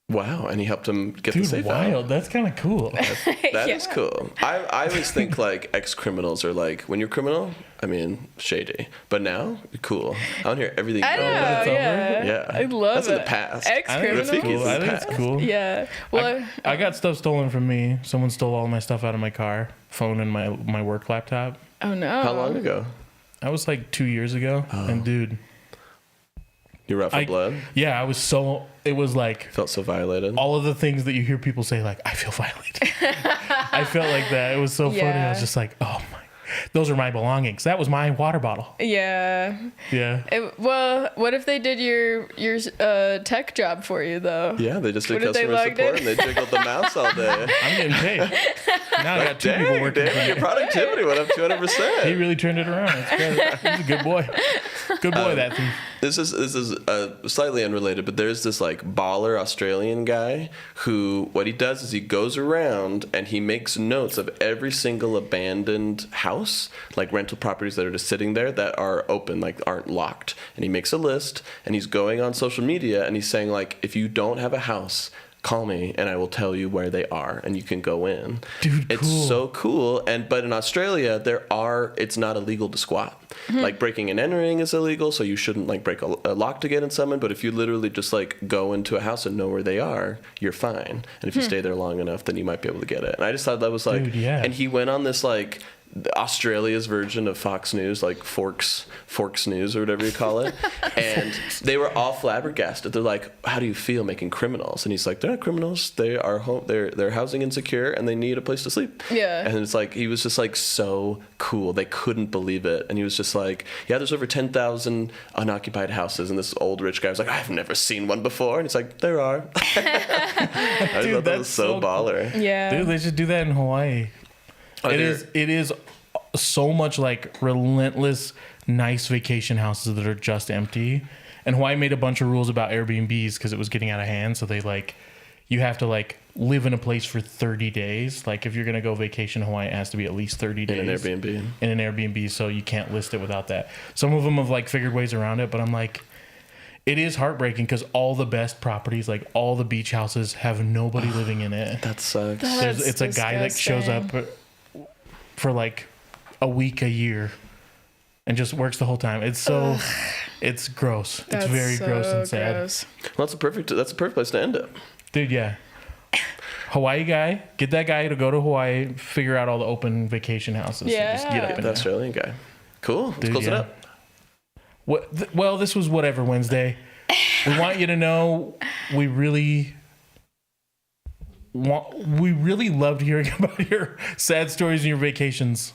B: Wow, and he helped him get the
A: Dude,
B: safe
A: wild.
B: out.
A: That kind of cool.
B: That is
C: Yeah.
B: cool. I always think like ex-criminals are like, when you're criminal, I mean, shady. But now, cool. I want to hear everything.
C: I
B: you
C: know,
A: it's over?
C: yeah.
B: Yeah.
C: I love
B: That's
C: it.
B: in the past.
A: I think it's
C: Ex-criminal?
B: Rafiki is
A: cool. I
B: in the
A: think it's
B: past.
A: cool.
C: Yeah. Well,
A: I got stuff stolen from me. Someone stole all my stuff out of my car, phone and my work laptop.
C: oh no.
B: How long ago?
A: That was like 2 years ago. And dude,
B: You're out for blood?
A: yeah, it was like
B: Felt so violated?
A: all of the things that you hear people say, like, I feel violated. I felt like that. It was so funny. I
C: Yeah.
A: was just like, oh my, those are my belongings. That was my water bottle.
C: Yeah.
A: Yeah.
C: Well, what if they did your tech job for you though?
B: Yeah, they just did
C: What if they
B: customer
C: logged
B: support
C: in?
B: and they jiggled the mouse all day.
A: I'm getting paid. Now I got two people
B: Dang,
A: working for
B: David, your
A: me.
B: productivity went up
A: He
B: 200%.
A: really turned it around. It's great. He's a good boy. Good boy, that thief.
B: This is slightly unrelated, but there's this like baller Australian guy who what he does is he goes around and he makes notes of every single abandoned house, like rental properties that are just sitting there that are open, like aren't locked. And he makes a list and he's going on social media and he's saying like, if you don't have a house, call me and I will tell you where they are and you can go in.
A: Dude,
B: it's
A: cool.
B: so cool. But in Australia it's not illegal to squat. Like breaking and entering is illegal, so you shouldn't like break a lock to get in someone, but if you literally just like go into a house and know where they are, you're fine. And if you stay there long enough, then you might be able to get it. And I just thought that was like
A: Dude, yeah.
B: And he went on this like Australia's version of Fox News, like Forks News or whatever you call it. And they were all flabbergasted. They're like, how do you feel making criminals? And he's like, they're not criminals. They are they're housing insecure and they need a place to sleep.
C: Yeah.
B: And it's like, he was just like so cool. They couldn't believe it. And he was just like, yeah, there's over 10,000 unoccupied houses. And this old rich guy was like, I've never seen one before. And it's like, there are. I thought that
A: that's
B: was so
A: so cool.
B: baller.
C: Yeah.
A: Dude, they should do that in Hawaii.
B: Are there-
A: It is so much like relentless nice vacation houses that are just empty. And Hawaii made a bunch of rules about Airbnbs because it was getting out of hand. So they like, you have to like live in a place for 30 days. Like if you're going to go vacation in Hawaii, it has to be at least 30 days.
B: In an Airbnb.
A: In an Airbnb, so you can't list it without that. Some of them have like figured ways around it, but I'm like, it is heartbreaking because all the best properties, like all the beach houses, have nobody living in it.
B: That sucks.
A: It's a guy that shows up for like a week, a year, and just works the whole time. It's so, it's gross. It's very gross and sad.
C: Gross.
B: Well, that's a perfect place to end it.
A: Dude, yeah. Hawaii guy, get that guy to go to Hawaii, figure out all the open vacation houses.
C: Yeah.
A: And just get up in
B: The
A: there.
B: Australian guy. Cool. Let's
A: Dude,
B: close it
A: yeah.
B: up.
A: Well, this was Whatever Wednesday. We want you to know we really loved hearing about your sad stories and your vacations.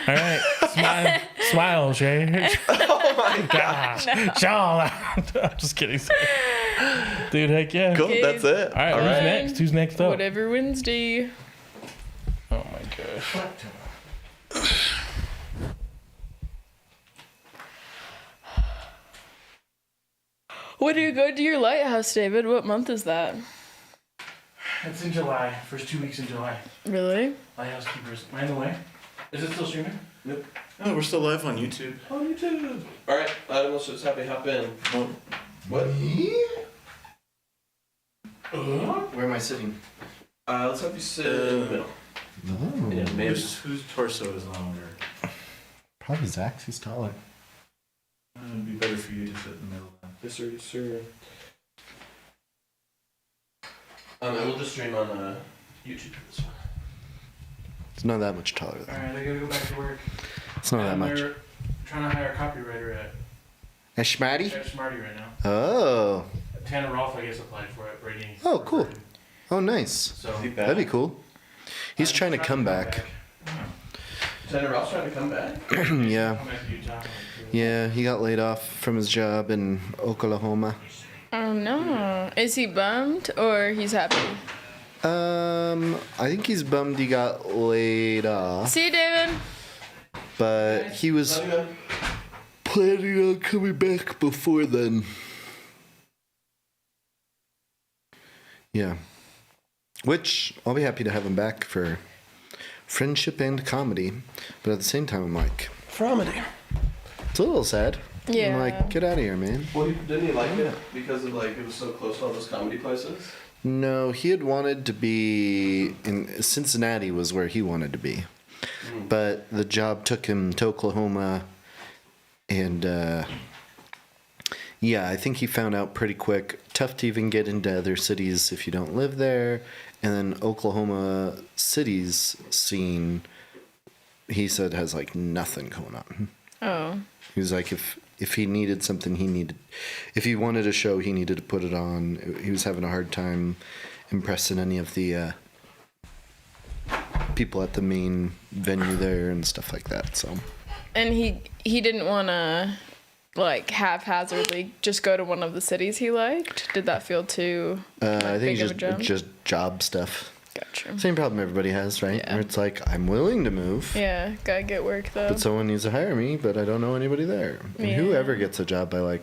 A: All right, smile, Shay.
B: Oh my
A: Gosh, Sean. I'm just kidding. Dude, heck yeah.
B: Cool.
C: Okay.
B: That's it.
A: All right,
B: All
A: who's
B: right.
A: next? Who's next up?
C: Whatever Wednesday.
A: Oh my gosh.
C: When do you go to your lighthouse, David? What month is that?
A: It's in July. First 2 weeks in July.
C: Really?
A: Lighthouse Keepers. Am I in the way? Is it still streaming?
B: Yep.
D: Oh, we're still live on YouTube.
A: On YouTube.
B: All right. Let's just have you hop in.
D: Oh,
B: What?
D: where am I sitting?
B: Let's have you sit in the middle.
E: Oh.
B: Yeah, maybe.
D: Whose torso is longer?
E: Probably Zach's. He's taller.
D: It'd be better for you to sit in the middle then.
B: Yes, sir. Yes, sir. And we'll just stream on YouTube for this one.
E: It's not that much taller
A: All
E: though.
A: right, I gotta go back to work.
E: It's not that
A: And
E: much.
A: they're trying to hire a copywriter at
E: Schmatty?
A: Smarty right now.
E: Oh.
A: Tanner Rolfe, I guess, applied for it. Brady.
E: Oh, cool. Oh, nice.
A: So
E: That'd be cool. He's trying to come back.
B: Tanner Ross trying to come back?
E: Yeah.
A: Come back to Utah.
E: Yeah, he got laid off from his job in Oklahoma.
C: Oh no. Is he bummed or he's happy?
E: I think he's bummed he got laid off,
C: See you, David.
E: but he was planning on coming back before then. Yeah. Which, I'll be happy to have him back for friendship and comedy. But at the same time, I'm like,
B: Fromedy.
E: it's a little sad.
C: Yeah.
E: I'm like, get out of here, man.
B: Well, didn't he like it because of like it was so close to all those comedy places?
E: No, he had wanted to be in Cincinnati was where he wanted to be. But the job took him to Oklahoma, and yeah, I think he found out pretty quick. Tough to even get into other cities if you don't live there. And then Oklahoma City's scene, he said, has like nothing going on.
C: Oh.
E: He was like, if he needed something, if he wanted a show, he needed to put it on. He was having a hard time impressing any of the people at the main venue there and stuff like that. So.
C: And he didn't want to like haphazardly just go to one of the cities he liked. Did that feel too
E: I think
C: big of a jump?
E: just job stuff.
C: Gotcha.
E: Same problem everybody has, right?
C: Yeah.
E: Where it's like, I'm willing to move,
C: Yeah, gotta get work though.
E: but someone needs to hire me, but I don't know anybody there. And
C: Yeah.
E: whoever gets a job, I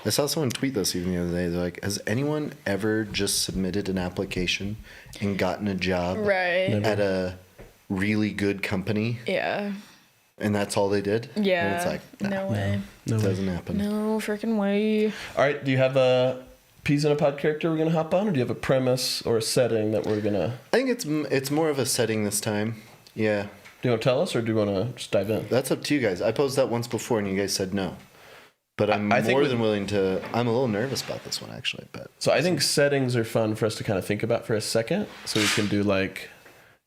E: saw someone tweet this even the other day. They're like, has anyone ever just submitted an application and gotten a job
C: Right.
E: at a really good company,
C: Yeah.
E: and that's all they did?
C: Yeah.
E: And it's like,
C: no way.
E: it doesn't happen.
C: No freaking way.
B: All right. Do you have a peas in a pod character we're gonna hop on, or do you have a premise or a setting that we're gonna?
E: I think it's more of a setting this time. Yeah.
B: Do you want to tell us, or do you want to just dive in?
E: That's up to you guys. I posed that once before, and you guys said no. But I'm
B: I think
E: more
B: with-
E: than willing to. I'm a little nervous about this one, actually. But
B: So I think settings are fun for us to kind of think about for a second, so we can do like,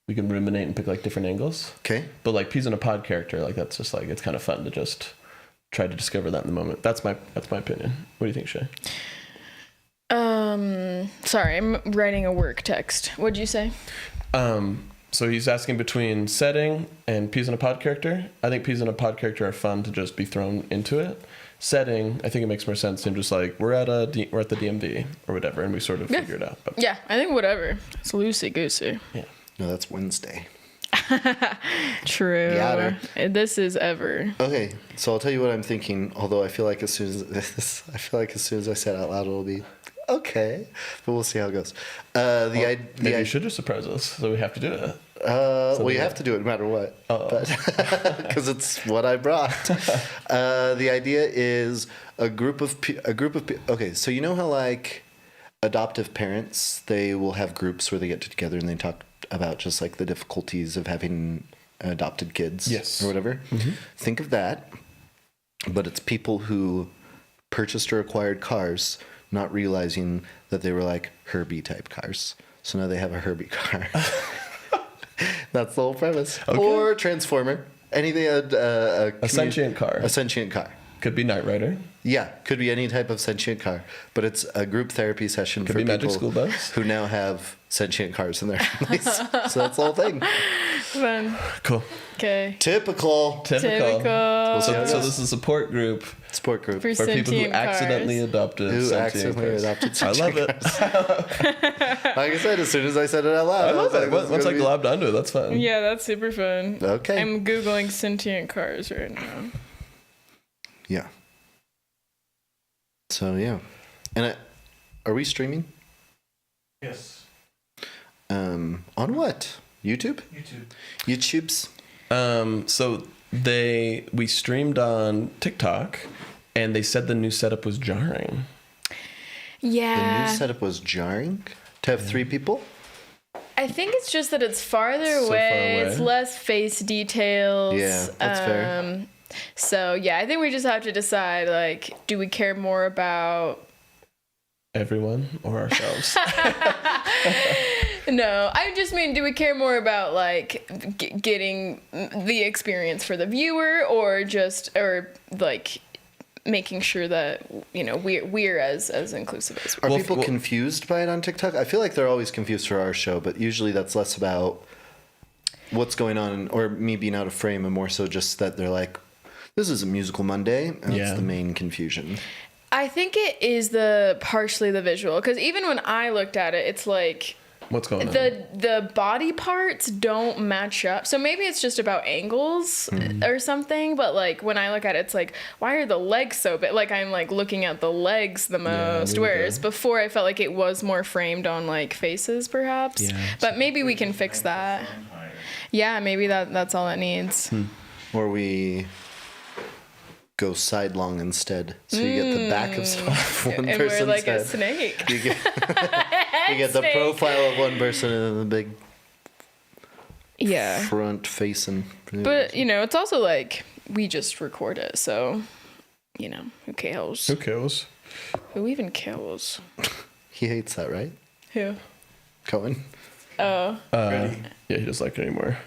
B: we can ruminate and pick like different angles.
E: okay,
B: But like peas in a pod character, like that's just like it's kind of fun to just try to discover that in the moment. That's my opinion. What do you think, Shay?
C: Sorry, I'm writing a work text. What'd you say?
B: So he's asking between setting and peas in a pod character. I think peas in a pod character are fun to just be thrown into it. Setting, I think it makes more sense in just like we're at the DMV or whatever, and we sort of figure it out. But
C: Yeah, I think whatever. It's loosey goosey.
B: yeah.
E: no, that's Wednesday.
C: True.
E: Yatter.
C: This is ever.
E: Okay, so I'll tell you what I'm thinking. Although I feel like as soon as I say it out loud, it'll be Okay, but we'll see how it goes.
B: Maybe you should just surprise us, so we have to do it.
E: Well, you have to do it no matter what, because it's what I brought. The idea is a group of okay. So you know how like adoptive parents, they will have groups where they get together and they talk about just like the difficulties of having adopted kids,
B: yes,
E: or whatever. Mm-hmm. Think of that, but it's people who purchased or acquired cars, not realizing that they were like Herbie type cars. So now they have a Herbie car. That's the whole premise. Okay. Or Transformer. Anything. A
B: sentient car.
E: A sentient car.
B: Could be Knight Rider.
E: Yeah, could be any type of sentient car. But it's a group therapy session for people
B: Magic School Bus.
E: Who now have sentient cars in their families. So that's the whole thing.
C: Fun.
B: Cool.
C: Okay.
E: Typical.
B: So this is a support group.
E: Support group.
C: For
B: people who
C: cars.
B: accidentally adopted sentient cars.
E: I love it. Like I said, as soon as I said it out loud.
B: I love it. Once I globbed onto it, that's fun.
C: Yeah, that's super fun.
E: Okay.
C: I'm Googling sentient cars right now.
E: Yeah. So, yeah. And are we streaming?
A: Yes.
E: On what? YouTube? YouTube's?
B: So we streamed on TikTok, and they said the new setup was jarring.
C: Yeah.
E: The new setup was jarring? To have 3 people?
C: I think it's just that it's farther away. It's less face details.
E: Yeah, that's fair.
C: So, yeah, I think we just have to decide, like, do we care more about
B: everyone or ourselves?
C: No, I just mean, do we care more about, like, getting the experience for the viewer or like, making sure that, you know, we're as inclusive as we
E: are. Are people confused by it on TikTok? I feel like they're always confused for our show, but usually that's less about what's going on or me being out of frame and more so just that they're like, this is a musical Monday, and that's the main confusion.
C: I think it is partially the visual, because even when I looked at it, it's like
B: what's going on?
C: The body parts don't match up. So maybe it's just about angles or something, but like when I look at it, it's like, why are the legs so big? Like I'm like looking at the legs the most, whereas before I felt like it was more framed on like faces perhaps. Yeah. But maybe we can fix that. Yeah, maybe that's all it needs.
E: Or we go sidelong instead, so you get the back of one
C: and
E: person's
C: we're like
E: head.
C: A snake.
E: You get the profile of one person and then the big front facing.
C: But you know, it's also like we just record it, so you know, who cares?
B: Who cares?
C: Who even cares?
E: He hates that, right?
C: Who?
E: Cohen.
C: Oh.
B: Yeah, he doesn't like it anymore.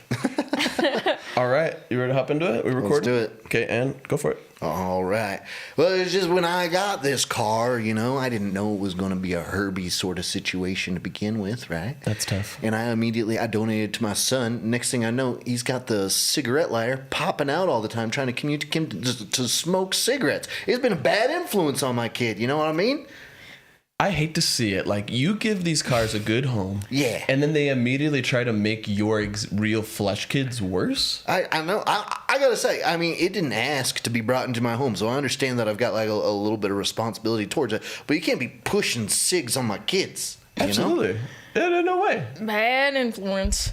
B: All right, you ready to hop into it? We recording?
E: Let's do it.
B: Okay, and go for it.
E: All right. Well, it's just when I got this car, you know, I didn't know it was going to be a Herbie sort of situation to begin with, right?
B: That's tough.
E: And I donated it to my son. Next thing I know, he's got the cigarette lighter popping out all the time, trying to communicate him to smoke cigarettes. It's been a bad influence on my kid, you know what I mean?
B: I hate to see it. Like, you give these cars a good home.
E: Yeah.
B: And then they immediately try to make your real flesh kids worse.
E: I know. I got to say, I mean, it didn't ask to be brought into my home, so I understand that I've got, like, a little bit of responsibility towards it. But you can't be pushing cigs on my kids.
B: Absolutely.
E: You know?
B: No way.
C: Bad influence.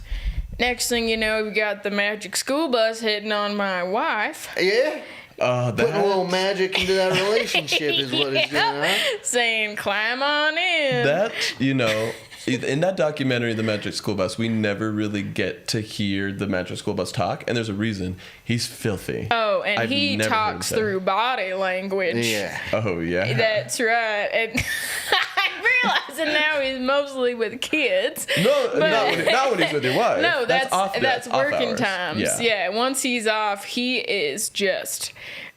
C: Next thing you know, we got the magic school bus hitting on my wife.
E: Yeah. Putting a little magic into that relationship is what it's doing, right?
C: Saying, climb on in.
B: That, you know, in that documentary, The Magic School Bus, we never really get to hear the Magic School Bus talk, and there's a reason. He's filthy.
C: Oh, and he talks through body language.
E: Yeah.
B: Oh, yeah.
C: That's right. And I'm realizing now he's mostly with kids.
B: No, not when he's with your wife.
C: No, that's working
B: hours.
C: times. Yeah, once he's off, he is just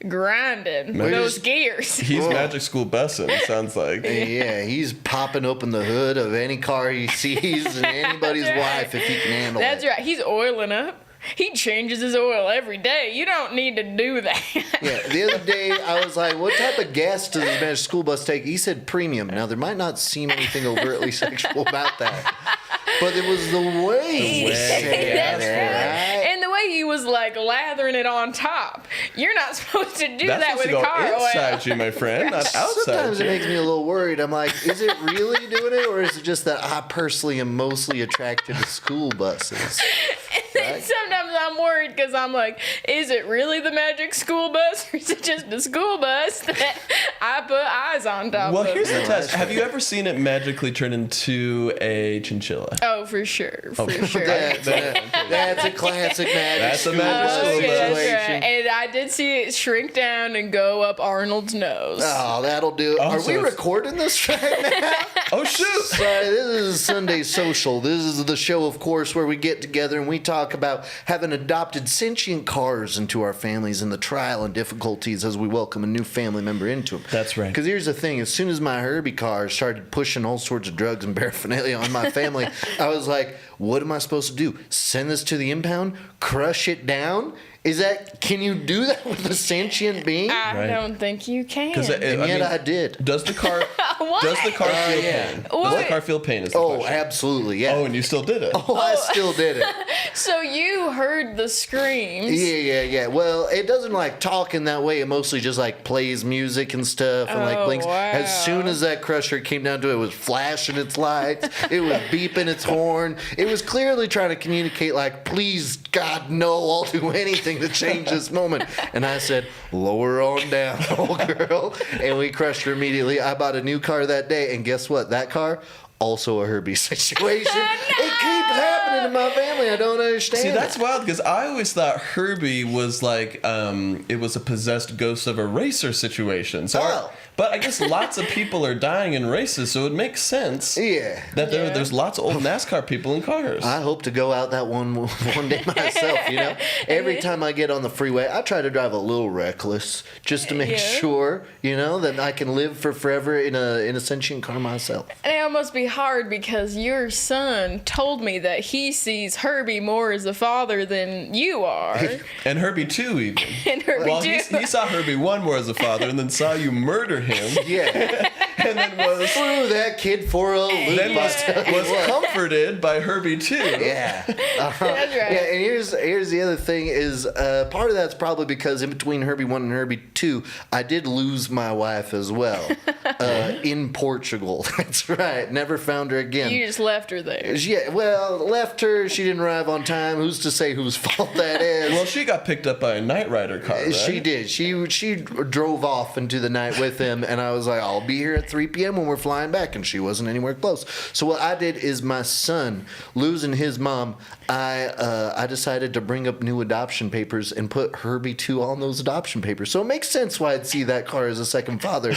C: grinding those gears.
B: He's Magic School Bussin', sounds like.
E: Yeah, he's popping open the hood of any car he sees and anybody's wife if he can handle it.
C: That's right. He's oiling up. He changes his oil every day. You don't need to do that.
E: Yeah, the other day I was like, what type of gas does this Magic School Bus take? He said premium. Now, there might not seem anything overtly sexual about that, but it was the way he said it.
C: That's right. And the way he was like lathering it on top. You're not supposed to do
B: That's
C: that
B: supposed
C: with
B: to go
C: car
B: inside
C: oil.
B: you, my friend, not outside
E: Sometimes
B: you.
E: it makes me a little worried. I'm like, is it really doing it, or is it just that I personally am mostly attracted to school buses?
C: And sometimes I'm worried because I'm like, is it really the magic school bus, or is it just a school bus that I put eyes on top
B: Well,
C: of?
B: here's the test. Have you ever seen it magically turn into a chinchilla?
C: Oh, for sure, for sure.
E: That's a classic magic
B: That's a
E: school
B: magic
E: bus
B: school
C: Okay,
B: bus.
C: that's
E: situation.
C: right. And I did see it shrink down and go up Arnold's nose.
E: Oh, that'll do.
B: Oh,
E: Are
B: so
E: we
B: it's-
E: recording this right now?
B: Oh, shoot!
E: Sorry, this is Sunday Social. This is the show, of course, where we get together and we talk about having adopted sentient cars into our families and the trial and difficulties as we welcome a new family member into them.
B: That's right.
E: Because here's the thing. As soon as my Herbie car started pushing all sorts of drugs and paraphernalia on my family, I was like, what am I supposed to do? Send this to the impound? Crush it down? Can you do that with a sentient being?
C: I
B: Right.
C: don't think you can.
B: Because
E: And yet I did.
B: Does the car?
C: What?
B: Does the car feel
E: yeah.
B: pain? Does
C: What?
B: the car feel pain? Is the
E: Oh,
B: question.
E: absolutely, yeah.
B: Oh, and you still did it.
E: Oh, I still did it.
C: So you heard the screams.
E: Yeah. Well, it doesn't like talk in that way. It mostly just like plays music and stuff and like
C: Oh,
E: blinks.
C: wow.
E: As soon as that crusher came down to it, it was flashing its lights. It was beeping its horn. It was clearly trying to communicate like, please, God, no, I'll do anything to change this moment. And I said, lower on down, old girl. And we crushed her immediately. I bought a new car that day. And guess what? That car, also a Herbie situation. It keeps happening in my family. I don't understand.
B: See, that's wild because I always thought Herbie was like it was a possessed ghost of a racer situation. So,
E: Oh.
B: but I guess lots of people are dying in races, so it makes sense.
E: Yeah.
B: That
C: Yeah.
B: there's lots of old NASCAR people in cars.
E: I hope to go out that one day myself, you know? Every time I get on the freeway, I try to drive a little reckless just to make
C: Yeah.
E: sure, you know, that I can live for forever in a sentient car myself.
C: And it must be hard because your son told me that he sees Herbie more as a father than you are.
B: And Herbie too, even.
C: And Herbie
B: Well,
C: too.
B: he saw Herbie one more as a father, and then saw you murder him,
E: Yeah.
B: and then was
E: Threw that kid for a loop.
B: then was,
E: I tell you
B: was
E: what.
B: comforted by Herbie too.
E: Yeah.
C: That's right.
E: Yeah, and here's the other thing is part of that's probably because in between Herbie 1 and Herbie 2, I did lose my wife as well in Portugal. That's right. Never found her again.
C: You just left her there.
E: Yeah, well, left her. She didn't arrive on time. Who's to say whose fault that is?
B: Well, she got picked up by a Knight Rider car, right?
E: She did. She drove off into the night with him, and I was like, I'll be here at 3 p.m. when we're flying back, and she wasn't anywhere close. So what I did is my son losing his mom, I decided to bring up new adoption papers and put Herbie 2 on those adoption papers. So it makes sense why I'd see that car as a second father.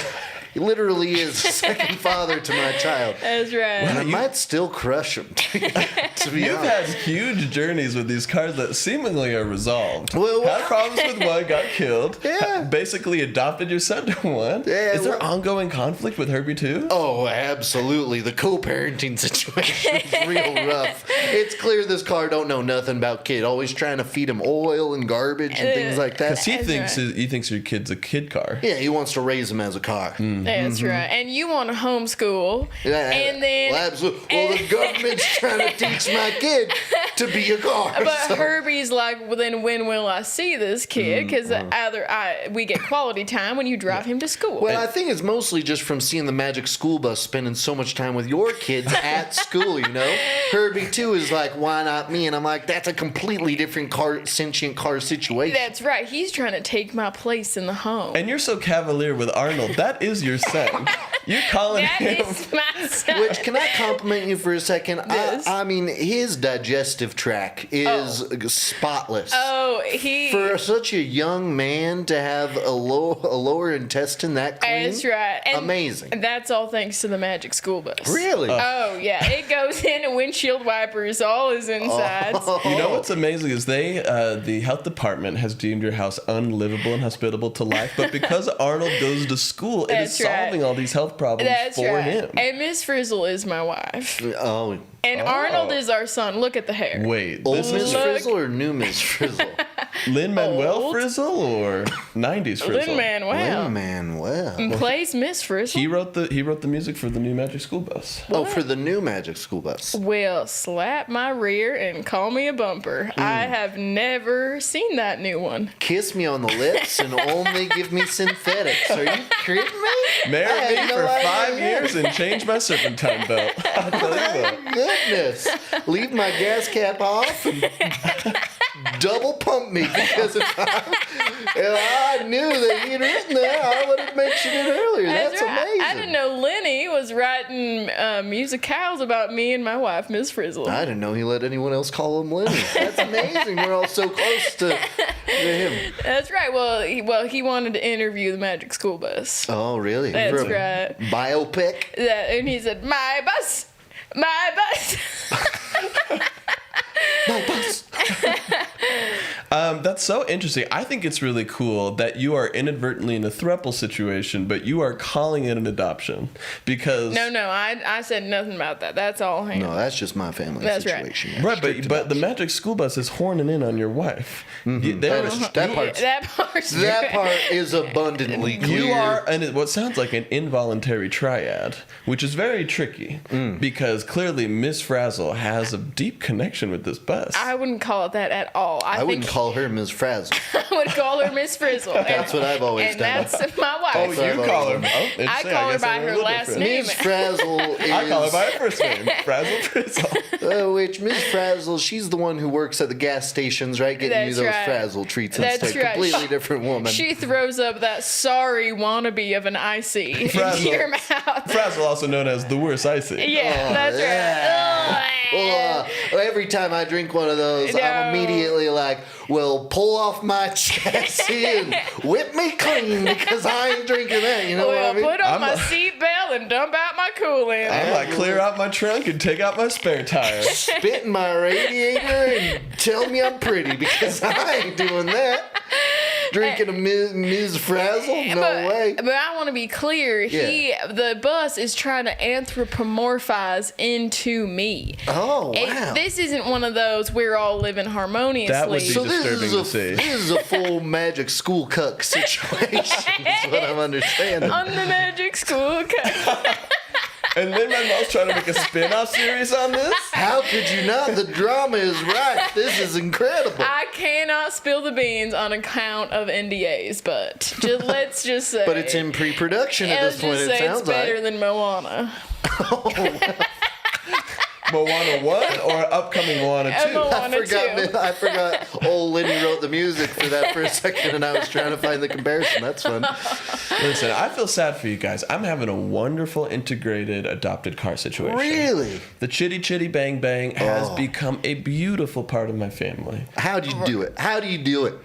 E: He literally is a second father to my child.
C: That's right.
E: And I might still crush him, to be
B: You've
E: honest.
B: had huge journeys with these cars that seemingly are resolved.
E: Well,
B: had problems with one, got killed.
E: Yeah.
B: Basically adopted your son to one.
E: Yeah,
B: Is there
E: well-
B: ongoing conflict with Herbie too?
E: Oh, absolutely. The co-parenting situation is real rough. It's clear this car don't know nothing about kid. Always trying to feed him oil and garbage and things like that.
B: Because he
C: That's
B: thinks your kid's a kid car.
E: Yeah, he wants to raise him as a car.
C: That's right. And you want to homeschool.
E: Yeah,
C: And then.
E: well, absolutely. Well, the government's trying to teach my kid to be a car.
C: But
E: so-
C: Herbie's like, well, then when will I see this kid? Because we get quality time when you drive him to school.
E: Well, I think it's mostly just from seeing the magic school bus spending so much time with your kids at school, you know? Herbie, too, is like, why not me? And I'm like, that's a completely different sentient car situation.
C: That's right. He's trying to take my place in the home.
B: And you're so cavalier with Arnold. That is your son. You're calling
C: That
B: him.
C: is my son.
E: Which, can I compliment you for a second?
C: Yes.
E: I mean, his digestive tract is spotless.
C: Oh, he.
E: For such a young man to have a lower intestine that clean,
C: That's right. And
E: amazing.
C: That's all thanks to the magic school bus.
E: Really?
C: Oh, yeah. It goes in and windshield wipers, all his insides.
B: You know what's amazing is the health department has deemed your house unlivable and hospitable to life, but because Arnold goes to school, it is
C: That's right.
B: solving all these health problems
C: That's
B: for
C: right.
B: him.
C: And Miss Frizzle is my wife.
E: Oh,
C: And Arnold is our son. Look at the hair.
B: Wait,
E: old
B: this
E: Miss
B: is
C: Look.
E: Frizzle or new Miss Frizzle?
B: Lin-Manuel
C: Old.
B: Frizzle or 90s Frizzle?
C: Lin-Manuel.
E: Lin-Manuel.
C: And plays Miss Frizzle.
B: He wrote the music for the new Magic School Bus.
E: Oh, for the new Magic School Bus.
C: Well, slap my rear and call me a bumper. I have never seen that new one.
E: Kiss me on the lips and only give me synthetics. Are you kidding me?
B: Marry me
E: had no
B: for
E: idea.
B: 5 years and change my serpentine belt. I'll tell you what.
E: Goodness. Leave my gas cap off and double pump me because if I knew that he'd written that, I would have mentioned it earlier. That's
C: right.
E: amazing.
C: I didn't know Lenny was writing musicals about me and my wife, Miss Frizzle.
E: I didn't know he let anyone else call him Lenny. That's amazing. We're all so close to him.
C: That's right. Well, he wanted to interview the Magic School Bus.
E: Oh, really?
C: That's
E: For a
C: right.
E: biopic?
C: And he said, "My bus, my bus."
E: My bus.
B: That's so interesting. I think it's really cool that you are inadvertently in a throuple situation, but you are calling it an adoption because
C: No, I said nothing about that. That's all him.
E: No, that's just my family
C: That's right.
E: situation.
B: right,
E: Strict
B: but the
E: adoption.
B: Magic School Bus is horning in on your wife.
E: That part's
C: That
E: part is abundantly clear.
B: You are what sounds like an involuntary triad, which is very tricky because clearly Miss Frazzle has a deep connection with this bus.
C: I wouldn't call it that at all.
E: I wouldn't call her Ms. Frazzle.
C: I would call her Miss Frizzle.
E: That's what I've always
C: and
E: done.
C: that's my wife.
B: Oh, you call her. Oh,
C: I call her by her last name.
E: Ms. Frazzle is...
B: I call her by her first name, Frazzle Frizzle.
E: which Ms. Frazzle, she's the one who works at the gas stations, right? Getting you
C: That's
E: those
C: right.
E: Frazzle treats and
C: That's
E: stuff.
C: right.
E: Completely different woman.
C: She throws up that sorry wannabe of an icy into your mouth.
B: Frazzle, also known as the worst icy.
C: Yeah, that's right.
E: Every time I drink one of those,
C: No.
E: I'm immediately like, well, pull off my chassis and whip me clean because I ain't drinking that. You know
C: Well,
E: what I mean?
C: put on
B: I'm
C: my
B: a-
C: seatbelt and dump out my coolant.
B: I'm like, clear out my trunk and take out my spare tire.
E: Spit in my radiator and tell me I'm pretty because I ain't doing that. Drinking a Ms. Frazzle? No way.
C: But I want to be clear. The bus is trying to anthropomorphize into me.
E: Oh, wow.
C: This isn't one of those we're all living harmoniously.
B: That would be
E: So this
B: disturbing
E: is,
B: to
E: a,
B: see.
E: this is a full Magic School cuck situation, is what I'm understanding.
C: on the Magic School.
B: And then my mom's trying to make a spin-off series on this.
E: How could you not? The drama is right. This is incredible.
C: I cannot spill the beans on account of NDAs, but let's just say.
E: But it's in pre-production at
C: let's
E: this point,
C: just
E: it
C: say
E: sounds
C: it's better
E: like.
C: than Moana.
B: Moana 1 or upcoming Moana 2?
C: Moana 2.
E: I forgot old Lenny wrote the music for that for a second, and I was trying to find the comparison. That's fun.
B: Listen, I feel sad for you guys. I'm having a wonderful integrated adopted car situation.
E: Really?
B: The Chitty Chitty Bang Bang has become a beautiful part of my family.
E: How do you do it? How do you do it?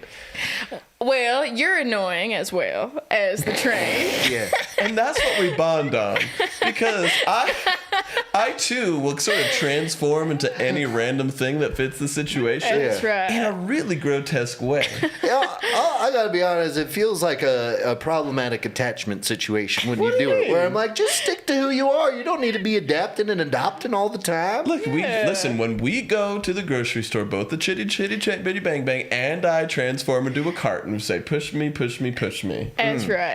C: Well, you're annoying as well as the train.
E: Yeah.
B: And that's what we bond on. Because I too will sort of transform into any random thing that fits the situation.
C: That's right.
B: In a really grotesque way.
E: Yeah, I gotta be honest, it feels like a problematic attachment situation when you
B: What do
E: do
B: you
E: it. Where
B: mean?
E: I'm like, just stick to who you are. You don't need to be adapting and adopting all the time.
B: Look, listen, when we go to the grocery store, both the Chitty Chitty Bitty Bang Bang and I transform into a cart and say, push me, push me, push me.
C: That's right.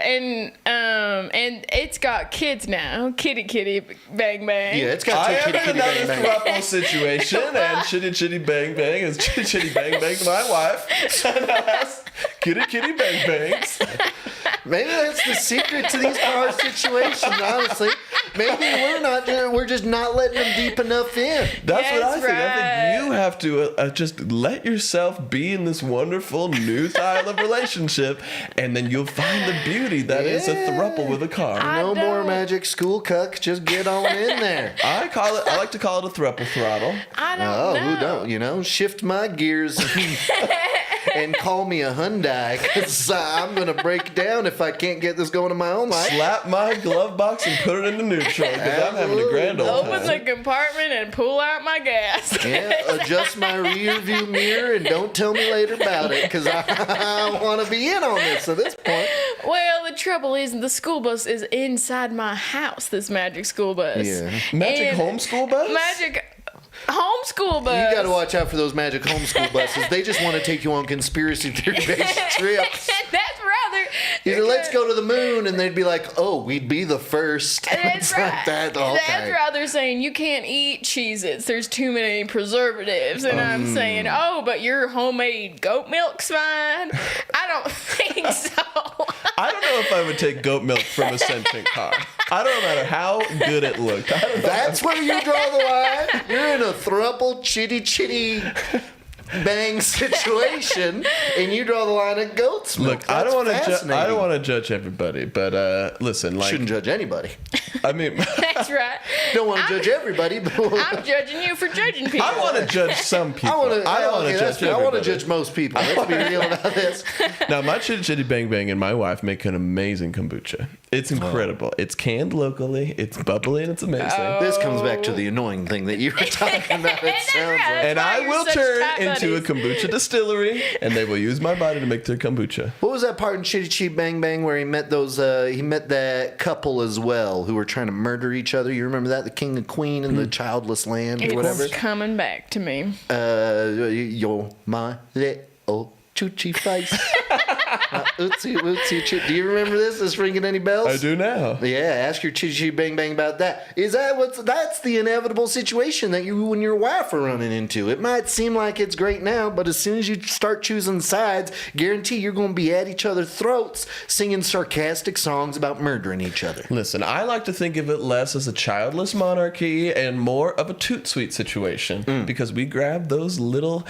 C: And it's got kids now. Kitty Kitty Bang Bang.
E: Yeah, it's got
B: I
E: to
B: am in
E: kitty
B: another
E: bang bang.
B: throuple situation, and Chitty Chitty Bang Bang is Chitty Chitty Bang Bang to my wife, and us Kitty Kitty Bang Bangs.
E: Maybe that's the secret to these car situations, honestly. Maybe we're just not letting them deep enough in.
B: That's what I
C: Yes,
B: think. I
C: right.
B: think you have to just let yourself be in this wonderful new style of relationship, and then you'll find the beauty that is a throuple with a car.
E: No more
C: don't-
E: Magic School cuck. Just get on in there.
B: I like to call it a throuple throttle.
C: I don't
E: Oh,
C: know.
E: who don't? You know, shift my gears and call me a Hyundai, because I'm gonna break down if I can't get this going in my own life.
B: Slap my glove box and put it into neutral because I'm having a grand old
C: Open the
B: time.
C: compartment and pull out my gas.
E: Yeah, adjust my rear view mirror and don't tell me later about it, because I want to be in on this at this point.
C: Well, the trouble is the school bus is inside my house, this Magic School Bus.
E: Yeah.
B: Magic
C: And
B: homeschool bus?
C: Magic homeschool bus.
E: You got to watch out for those magic homeschool buses. They just want to take you on conspiracy theory-based trips.
C: That's rather.
E: Either let's go to the moon, and they'd be like, "Oh, we'd be the first."
C: That's
E: It's
C: right.
E: like that. Okay.
C: That's rather saying you can't eat Cheez-Its. There's too many preservatives. And I'm saying, oh, but your homemade goat milk's fine. I don't think so.
B: I don't know if I would take goat milk from a Sentient car. I don't matter how good it looked. I don't know.
E: That's where you draw the line. You're in a thruple chitty bang situation, and you draw the line at goat's milk.
B: Look, I don't want to. I don't
E: to.
B: want to judge everybody, but listen, like,
E: Shouldn't judge anybody.
B: I mean,
C: That's right.
E: Don't want to judge everybody, but
C: I'm judging you for judging people.
B: I want to judge some people. I don't want to judge everybody.
E: I want to judge most people. Let's be real about this.
B: Now, my Chitty Chitty Bang Bang and my wife make an amazing kombucha. It's incredible. It's canned locally. It's bubbly and it's amazing.
E: This comes back to the annoying thing that you were talking about. It
C: That's
E: sounds
C: right.
E: like.
B: And
C: why
B: I
C: you're
B: will
C: such
B: turn
C: tight
B: into a
C: buddies.
B: kombucha distillery, and they will use my body to make their kombucha.
E: What was that part in Chitty Chitty Bang Bang where he met those? He met that couple as well who were trying to murder each other. You remember that? The king and queen in the childless land or whatever.
C: It's coming back to me.
E: You're my little choochie face. Oopsie wootsy choo. Do you remember this? Is this ringing any bells?
B: I do now.
E: Yeah, ask your chitty chitty bang bang about that. Is that that's the inevitable situation that you and your wife are running into. It might seem like it's great now, but as soon as you start choosing sides, guarantee you're going to be at each other's throats singing sarcastic songs about murdering each other.
B: Listen, I like to think of it less as a childless monarchy and more of a toot sweet situation because we grab those little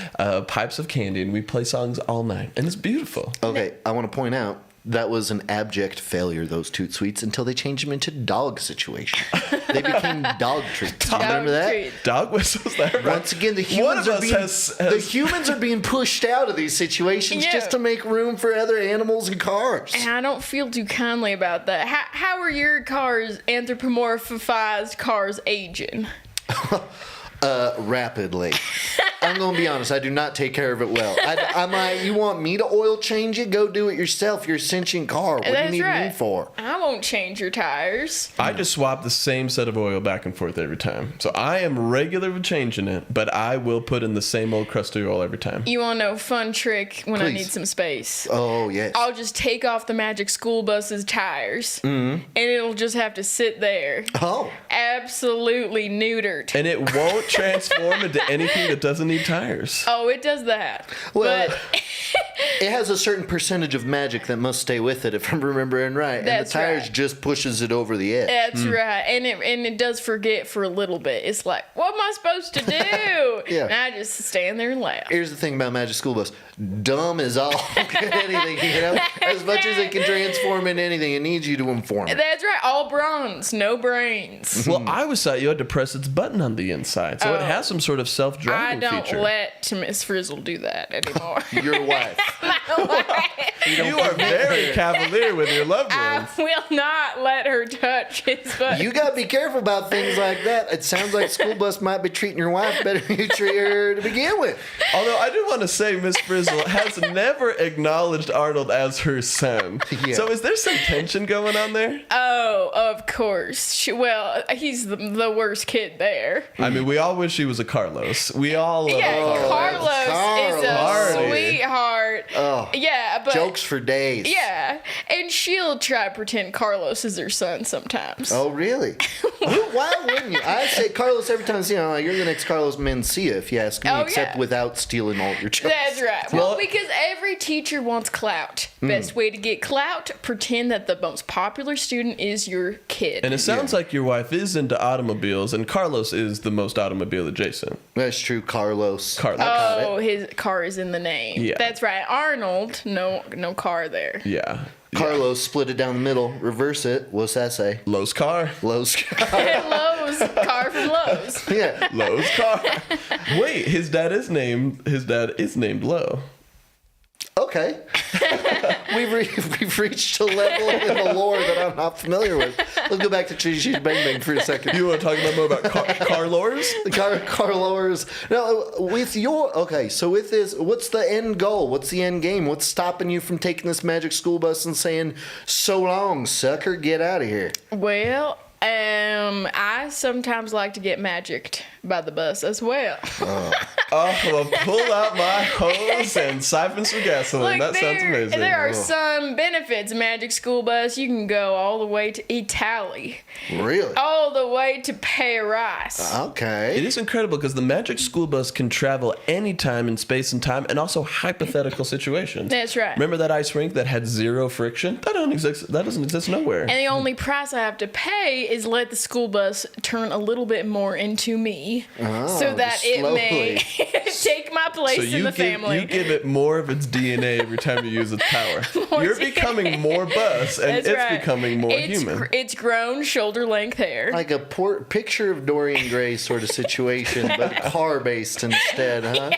B: pipes of candy and we play songs all night, and it's beautiful.
E: Okay, I want to point out that was an abject failure, those toot sweets, until they changed them into dog situation. They became dog treats. Do you remember that?
C: treat.
B: Dog whistles there. Right?
E: Once again, the
B: One
E: humans
B: of
E: are
B: us
E: being
B: has-
E: the humans are being pushed out of these situations
C: Yeah.
E: just to make room for other animals and cars.
C: And I don't feel too kindly about that. How are your cars, anthropomorphized cars, aging?
E: Rapidly. I'm gonna be honest. I do not take care of it well. I'm like, you want me to oil change it? Go do it yourself. You're a sentient car. What do you
C: That's
E: need
C: right.
E: me for?
C: I won't change your tires.
B: I just swap the same set of oil back and forth every time. So I am regular with changing it, but I will put in the same old crusty oil every time.
C: You want to know a fun trick when I
E: Please.
C: need some space?
E: Oh yes.
C: I'll just take off the magic school bus's tires, and it'll just have to sit there.
E: Oh.
C: Absolutely neutered.
B: And it won't transform into anything that doesn't need tires.
C: Oh, it does that.
E: Well,
C: but
E: it has a certain percentage of magic that must stay with it, if I'm remembering right. And the
C: That's
E: tires
C: right.
E: just pushes it over the edge.
C: that's right. And it does forget for a little bit. It's like, what am I supposed to do?
E: Yeah.
C: And I just stand there and laugh.
E: Here's the thing about Magic School Bus. Dumb is all anything, you know? As much as it can transform into anything, it needs you to inform it.
C: That's right. All bronze, no brains.
B: Well, I always thought you had to press its button on the inside, so it
C: Oh.
B: has some sort of
C: I
B: self-driving
C: don't
B: feature.
C: let Miss Frizzle do that anymore.
E: Your wife.
B: You are very cavalier with your loved
C: I
B: ones.
C: will not let her touch his butt.
E: You gotta be careful about things like that. It sounds like School Bus might be treating your wife better than you treat her to begin with.
B: Although I do want to say Miss Frizzle has never acknowledged Arnold as her son.
E: Yeah.
B: So is there some tension going on there?
C: Oh, of course. Well, he's the worst kid there.
B: I mean, we all wish he was a Carlos. We all love
C: Yeah,
B: Carlos.
C: Carlos is a
B: Carlos.
C: sweetheart.
E: Oh,
C: Yeah, but
E: jokes for days.
C: yeah, and she'll try to pretend Carlos is her son sometimes.
E: Oh, really? Why wouldn't you? I say Carlos every time I see him. I'm like, you're the next Carlos Mencia, if you ask me,
C: Oh,
E: except
C: yeah.
E: without stealing all your jokes.
C: That's right. Well,
B: Well-
C: because every teacher wants clout. Best way to get clout, pretend that the most popular student is your kid.
B: And it sounds like your wife is into automobiles, and Carlos is the most automobile adjacent.
E: That's true, Carlos.
B: Carlos.
E: got
C: Oh, his car is in the name.
B: Yeah.
C: That's right. Arnold, no car there.
B: Yeah.
E: Carlos split it down the middle, reverse it. What's that say?
B: Lowe's car.
E: Lowe's.
C: Lowe's, car from Lowe's.
E: Yeah.
B: Lowe's car. Wait, his dad is named Lowe.
E: Okay. We've reached a level in the lore that I'm not familiar with. Let's go back to Chitty Chitty Bang Bang for a second.
B: You want to talk about more about car lores?
E: The car lowers. No, with your so with this, what's the end goal? What's the end game? What's stopping you from taking this magic school bus and saying, "So long, sucker, get out of here"?
C: Well, I sometimes like to get magicked by the bus as well.
B: Oh, well, pull out my hose and siphon some gasoline. That sounds amazing.
C: There are some benefits. Magic School Bus, you can go all the way to Italy.
E: Really?
C: All the way to Paris.
E: Okay.
B: It is incredible because the Magic School Bus can travel anytime in space and time, and also hypothetical situations.
C: That's right.
B: Remember that ice rink that had zero friction? That doesn't exist nowhere.
C: And the only price I have to pay is let the school bus turn a little bit more into me, so that it may take my place in the family.
B: You give it more of its DNA every time you use its power. You're
C: DNA.
B: becoming more bus, and
C: That's
B: it's
C: right.
B: becoming more human.
C: It's grown shoulder length hair.
E: Like a picture of Dorian Gray sort of situation, but car based instead, huh?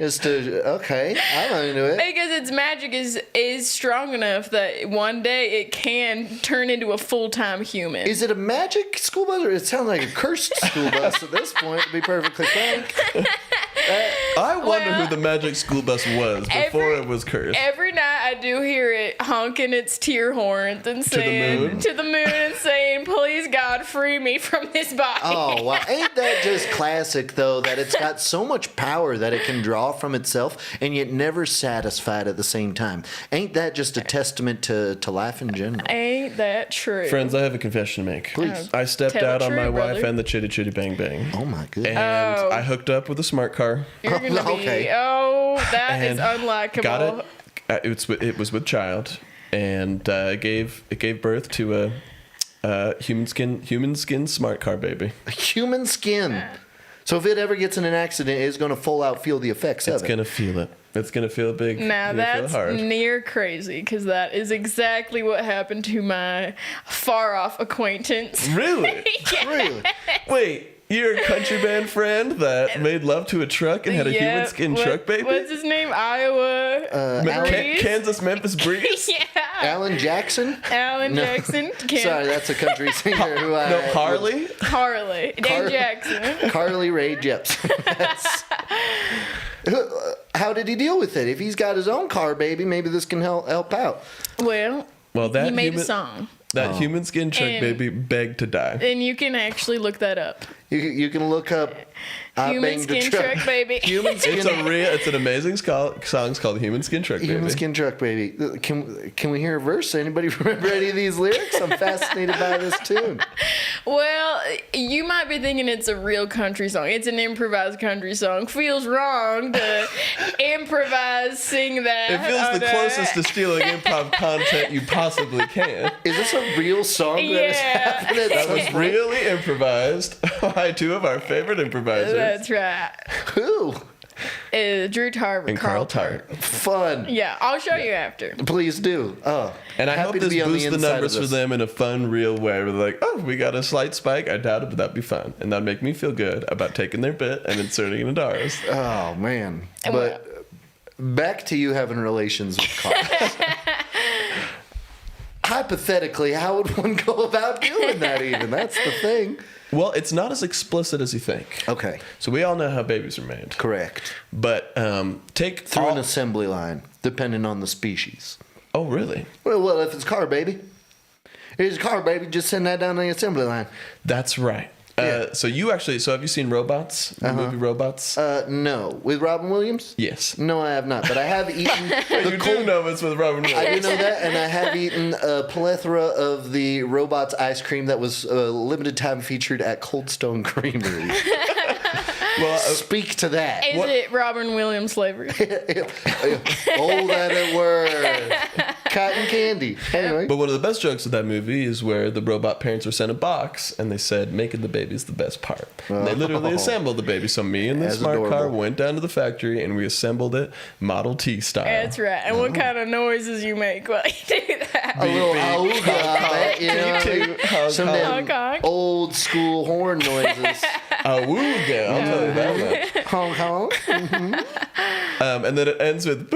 E: Okay, I'm into it.
C: Because its magic is strong enough that one day it can turn into a full-time human.
E: Is it a magic school bus, or it sounds like a cursed school bus at this point, to be perfectly frank?
B: I wonder who the Magic School Bus was before it was cursed.
C: Every night I do hear it honking its tear horns and saying to the moon and saying, "Please God, free me from this body."
E: Oh, wow. Ain't that just classic, though, that it's got so much power that it can draw from itself and yet never satisfied at the same time? Ain't that just a testament to life in general?
C: Ain't that true?
B: Friends, I have a confession to make.
E: Please.
B: I stepped
C: Tell
B: out
C: it
B: on my
C: true,
B: wife
C: brother.
B: and the chitty chitty bang bang.
E: Oh, my goodness.
B: And I hooked up with a smart car.
C: You're gonna be.
E: Okay.
C: Oh, that is
B: And
C: unlikable.
B: Got it. It was with child, and it gave birth to a human skin smart car baby.
E: Human skin. So if it ever gets in an accident, it's going to full out feel the effects of
B: It's
E: it.
B: gonna feel it. It's gonna feel big.
C: Now
B: it's gonna feel
C: that's
B: hard.
C: near crazy, because that is exactly what happened to my far-off acquaintance.
B: Really?
E: Really?
B: Wait. You're a country band friend that made love to a truck and had a human skin truck baby?
C: What's his name? Iowa Breeze?
B: Kansas Memphis Breeze?
C: Yeah.
E: Alan Jackson?
C: Alan
E: No.
C: Jackson.
E: Sorry, that's a country singer who I...
B: No, Harley?
C: Harley. Dan Jackson.
E: Carly Rae Jepsen. That's- How did he deal with it? If he's got his own car, baby, maybe this can help out.
C: Well,
B: that
C: he made
B: human,
C: a song.
B: That human skin truck
C: And-
B: baby begged to die.
C: And you can actually look that up.
E: You can look up... I
C: Human
E: Banged a
C: Skin Truck Baby.
E: Human Skin...
B: It's an amazing song. It's called Human Skin Truck Baby.
E: Human Skin Truck Baby. Can we hear a verse? Anybody remember any of these lyrics? I'm fascinated by this tune.
C: Well, you might be thinking it's a real country song. It's an improvised country song. Feels wrong to improvise, sing that.
B: It feels the closest to stealing improv content you possibly can.
E: Is this a real song that has
C: Yeah.
E: happened? at
B: That
E: some
B: was really improvised by two of our favorite improvisers.
C: That's right.
E: Who?
C: Drew Tarver.
B: And Carl Tart.
E: Fun.
C: Yeah, I'll show you after.
E: Please do. Oh,
B: And I hope
E: happy to
B: this
E: be on
B: boosts the
E: inside of
B: numbers for
E: this.
B: them in a fun, real way. Where they're like, oh, we got a slight spike. I doubt it, but that'd be fun. And that'd make me feel good about taking their bit and inserting it into ours.
E: Oh man. But back to you having relations with cars. Hypothetically, how would one go about doing that even? That's the thing.
B: Well, it's not as explicit as you think.
E: Okay.
B: So we all know how babies are made.
E: Correct.
B: But take
E: Through
B: all...
E: an assembly line, depending on the species.
B: Oh, really?
E: Well, if it's car baby. Here's a car baby, just send that down the assembly line.
B: That's right.
E: Yeah.
B: So have you seen Robots? The movie Robots?
E: No. With Robin Williams?
B: Yes.
E: No, I have not. But I have eaten
B: You do know it's with Robin Williams.
E: I do know that, and I have eaten a plethora of the Robots ice cream that was limited time featured at Cold Stone Creamery.
B: Well,
E: Speak to that.
C: Is it Robin Williams flavored?
E: Oh, that it were. Cotton candy. Anyway.
B: but one of the best jokes of that movie is where the robot parents were sent a box and they said making the baby is the best part. And they literally assembled the baby. So me and the
E: That's
B: smart car
E: adorable.
B: went down to the factory and we assembled it Model T style.
C: That's right. And what kind of noises you make while you do that?
E: A little auga, I bet, you know what I mean?
B: Honk,
E: Some
B: honk.
E: damn
C: Honk, honk.
E: old school horn noises.
B: Awooga, I'll tell you that much.
E: Honk, honk.
B: And then it ends with.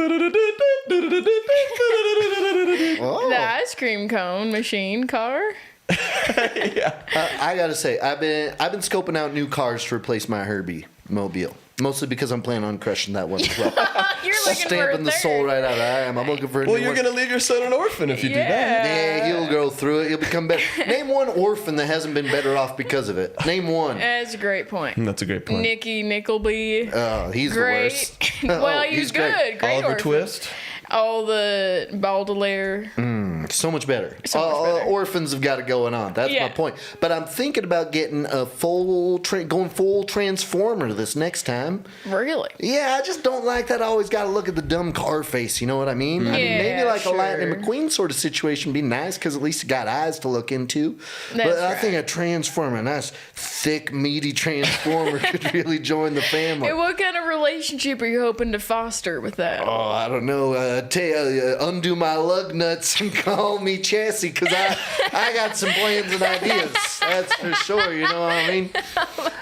E: Oh.
C: The ice cream cone machine car.
E: I gotta say, I've been scoping out new cars to replace my Herbie mobile. Mostly because I'm planning on crushing that one as well.
C: You're looking
E: stamping
C: for
E: the
C: a
E: soul
C: third.
E: right out. I'm looking for a
B: Well,
E: new
B: you're
E: one.
B: gonna leave your son an orphan if you do that.
E: Yeah, he'll go through it. He'll become better. Name one orphan that hasn't been better off because of it. Name one.
C: That's a great point.
B: That's a great point.
C: Nicky Nickleby.
E: He's
C: Great.
E: the worst.
C: Well,
E: Oh,
C: he was
E: great.
C: good. Great
B: Oliver
C: orphan.
B: Twist.
C: All the Baudelaire.
E: So much better.
C: So much better.
E: Orphans have got it going on. That's my
C: Yeah.
E: point. But I'm thinking about getting a going full Transformer this next time.
C: Really?
E: Yeah, I just don't like that. I always got to look at the dumb car face. You know what I mean? I mean,
C: Yeah,
E: maybe like
C: sure.
E: a Lightning McQueen sort of situation would be nice because at least you got eyes to look into.
C: That's
E: but I
C: right.
E: think a Transformer, a nice, thick, meaty Transformer could really join the family.
C: Hey, what kind of relationship are you hoping to foster with that?
E: Oh, I don't know. Undo my lug nuts and call me Chassis because I got some plans and ideas. That's for sure. You know what I mean?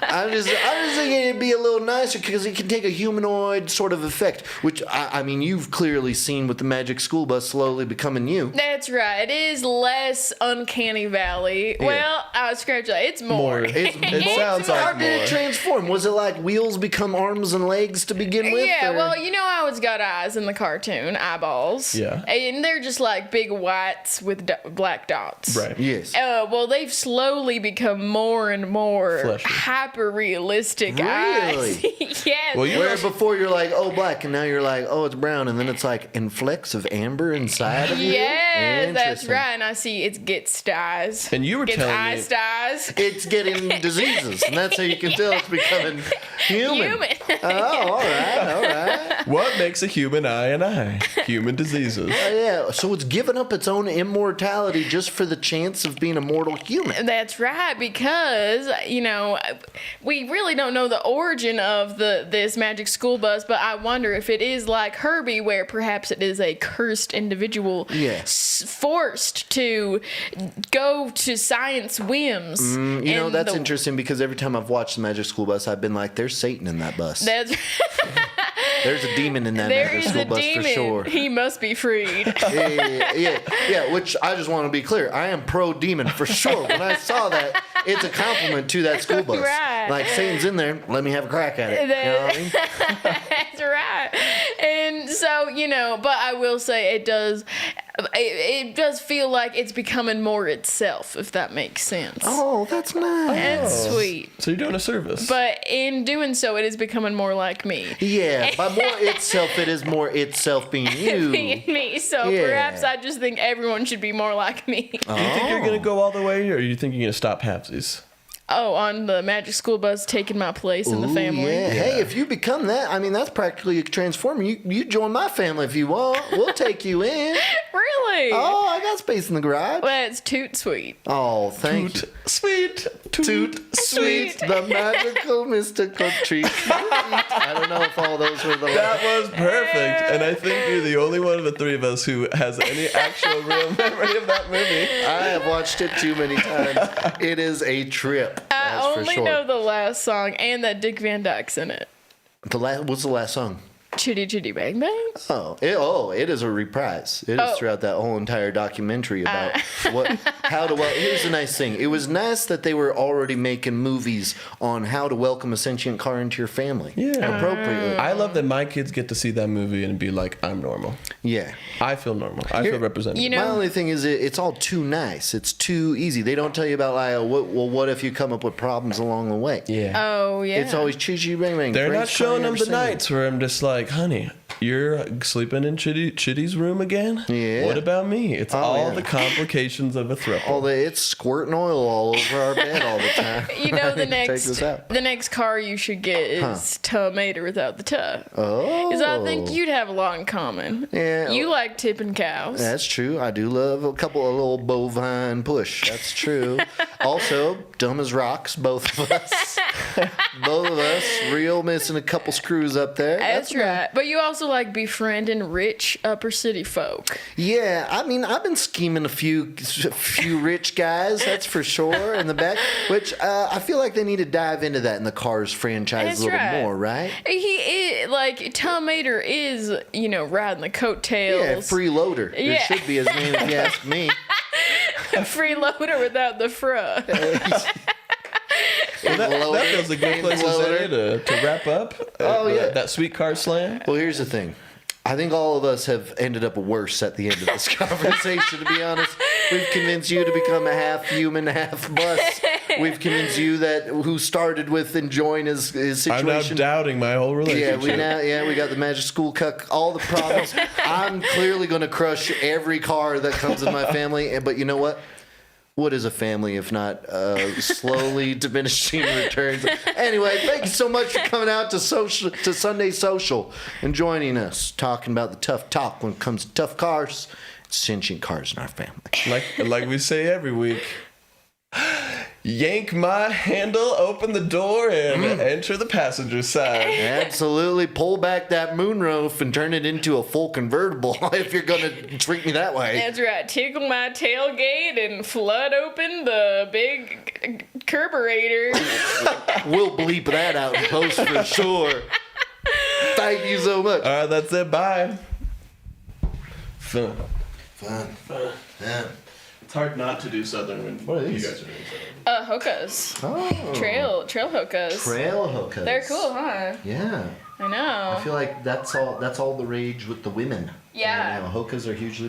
E: I'm just thinking it'd be a little nicer because it can take a humanoid sort of effect, which I mean you've clearly seen with the Magic School Bus slowly becoming you.
C: That's right. It is less uncanny valley. Well, I was scratch that. It's more.
B: It sounds
E: How
B: like
E: did it
B: more.
E: transform? Was it like wheels become arms and legs to begin with?
C: Yeah,
E: or-
C: well, you know how it's got eyes in the cartoon, eyeballs.
B: Yeah.
C: And they're just like big whites with black dots.
B: Right.
E: Yes.
C: Well, they've slowly become more and more
B: Fleshy.
C: hyper realistic
E: Really?
C: eyes. yes.
B: Well, you
E: Where before you're like, oh, black, and now you're like, oh, it's brown, and then it's like inflects of amber inside of you?
C: Yes, that's
E: Interesting.
C: right. And I see it gets styes.
B: And you were
C: Gets
B: telling
C: eye
B: me-
C: styes.
E: It's getting diseases, and that's how you can tell it's becoming human.
C: Human.
E: Oh, all right.
B: What makes a human eye an eye? Human diseases.
E: Yeah, so it's given up its own immortality just for the chance of being a mortal human.
C: That's right, because we really don't know the origin of this magic school bus, but I wonder if it is like Herbie, where perhaps it is a cursed individual forced to go to science whims.
E: You know,
C: and
E: that's interesting because every time I've watched the Magic School Bus, I've been like, there's Satan in that bus.
C: That's
E: There's a demon in that
C: there
E: Magic
C: is
E: School
C: a
E: Bus
C: demon.
E: for sure.
C: He must be freed.
E: Yeah, which I just want to be clear. I am pro demon for sure. When I saw that, it's a compliment to that school bus.
C: Right.
E: Like, Satan's in there, let me have a crack at it. You know what I mean?
C: That's right. And so, but I will say it does feel like it's becoming more itself, if that makes sense.
E: Oh, that's nice.
C: That's sweet.
B: So you're doing a service.
C: But in doing so, it is becoming more like me.
E: Yeah, by more itself, it is more itself being you.
C: Being me. So
E: Yeah.
C: perhaps I just think everyone should be more like me.
B: Do you think you're going to go all the way, or do you think you're going to stop halvesies?
C: Oh, on the magic school bus, taking my place in the
E: Ooh,
C: family.
E: Yeah. Hey, if you become that, I mean, that's practically a transformer. You join my family if you want. We'll take you in.
C: Really?
E: Oh, I got space in the garage.
C: Well, it's toot sweet.
E: Oh, thank you.
B: Sweet.
E: Toot, sweet, the magical, mystical treat. I don't know if all those were the
B: That was perfect. And I think you're the only one of the three of us who has any actual real memory of that movie.
E: I have watched it too many times. It is a trip.
C: I
E: That's for
C: only
E: sure.
C: know the last song and that Dick Van Dyke's in it.
E: What's the last song?
C: Chitty Chitty Bang Bang?
E: It is a reprise. It is
C: Oh.
E: throughout that whole entire documentary about here's the nice thing. It was nice that they were already making movies on how to welcome a sentient car into your family.
B: Yeah.
E: Appropriately.
B: I love that my kids get to see that movie and be like, I'm normal.
E: Yeah.
B: I feel normal. I feel represented.
C: You know-
E: My only thing is it's all too nice. It's too easy. They don't tell you about like, what if you come up with problems along the way?
B: Yeah.
C: Oh, yeah.
E: It's always chitty bang bang.
B: They're not
E: greatest car
B: showing
E: you
B: them
E: ever
B: the
E: seen.
B: nights where I'm just like, honey, you're sleeping in Chitty's room again?
E: Yeah.
B: What about me? It's
E: Oh,
B: all
E: yeah.
B: the complications of a throuple.
E: It's squirting oil all over our bed all the time.
C: You know, the
E: Check this out.
C: next car you should get is tomato without the tuh.
E: Oh.
C: Because I think you'd have a lot in common.
E: Yeah.
C: You like tipping cows.
E: That's true. I do love a couple of little bovine push. That's true. Also, dumb as rocks, both of us. Both of us, real missing a couple screws up there.
C: That's right. But you also like befriending rich upper city folk.
E: Yeah, I mean, I've been scheming a few rich guys, that's for sure, in the back, which I feel like they need to dive into that in the Cars franchise
C: That's
E: a little
C: right.
E: more, right?
C: He is, like, Tom Mater is, riding the coattails.
E: Yeah, freeloader. It
C: Yeah.
E: should be his name if you ask me.
C: Freeloader without the fro.
B: Well, that feels a good place to say to wrap up.
E: Oh, yeah.
B: That sweet car slam.
E: Well, here's the thing. I think all of us have ended up worse at the end of this conversation, to be honest. We've convinced you to become a half human, half bus. We've convinced you that who started with enjoying his situation.
B: I'm now doubting my whole relationship.
E: We got the magic school cuck, all the problems. I'm clearly going to crush every car that comes in my family. But you know what? What is a family if not slowly diminishing returns? Anyway, thank you so much for coming out to Sunday Social and joining us, talking about the tough talk when it comes to tough cars, sentient cars in our family.
B: Like we say every week. Yank my handle, open the door, and enter the passenger side.
E: Absolutely. Pull back that moonroof and turn it into a full convertible if you're going to treat me that way.
C: That's right. Tickle my tailgate and flood open the big carburetor.
E: We'll bleep that out in post for sure. Thank you so much.
B: All right, that's it. Bye. Fun.
E: Yeah.
B: It's hard not to do Southern when
E: What are these?
B: you guys are doing Southern.
C: Hookahs.
E: Oh.
C: Trail hookahs.
E: Trail hookahs.
C: They're cool, huh?
E: Yeah.
C: I know.
E: I feel like that's all the rage with the women.
C: Yeah.
E: Right now. Hookahs are hugely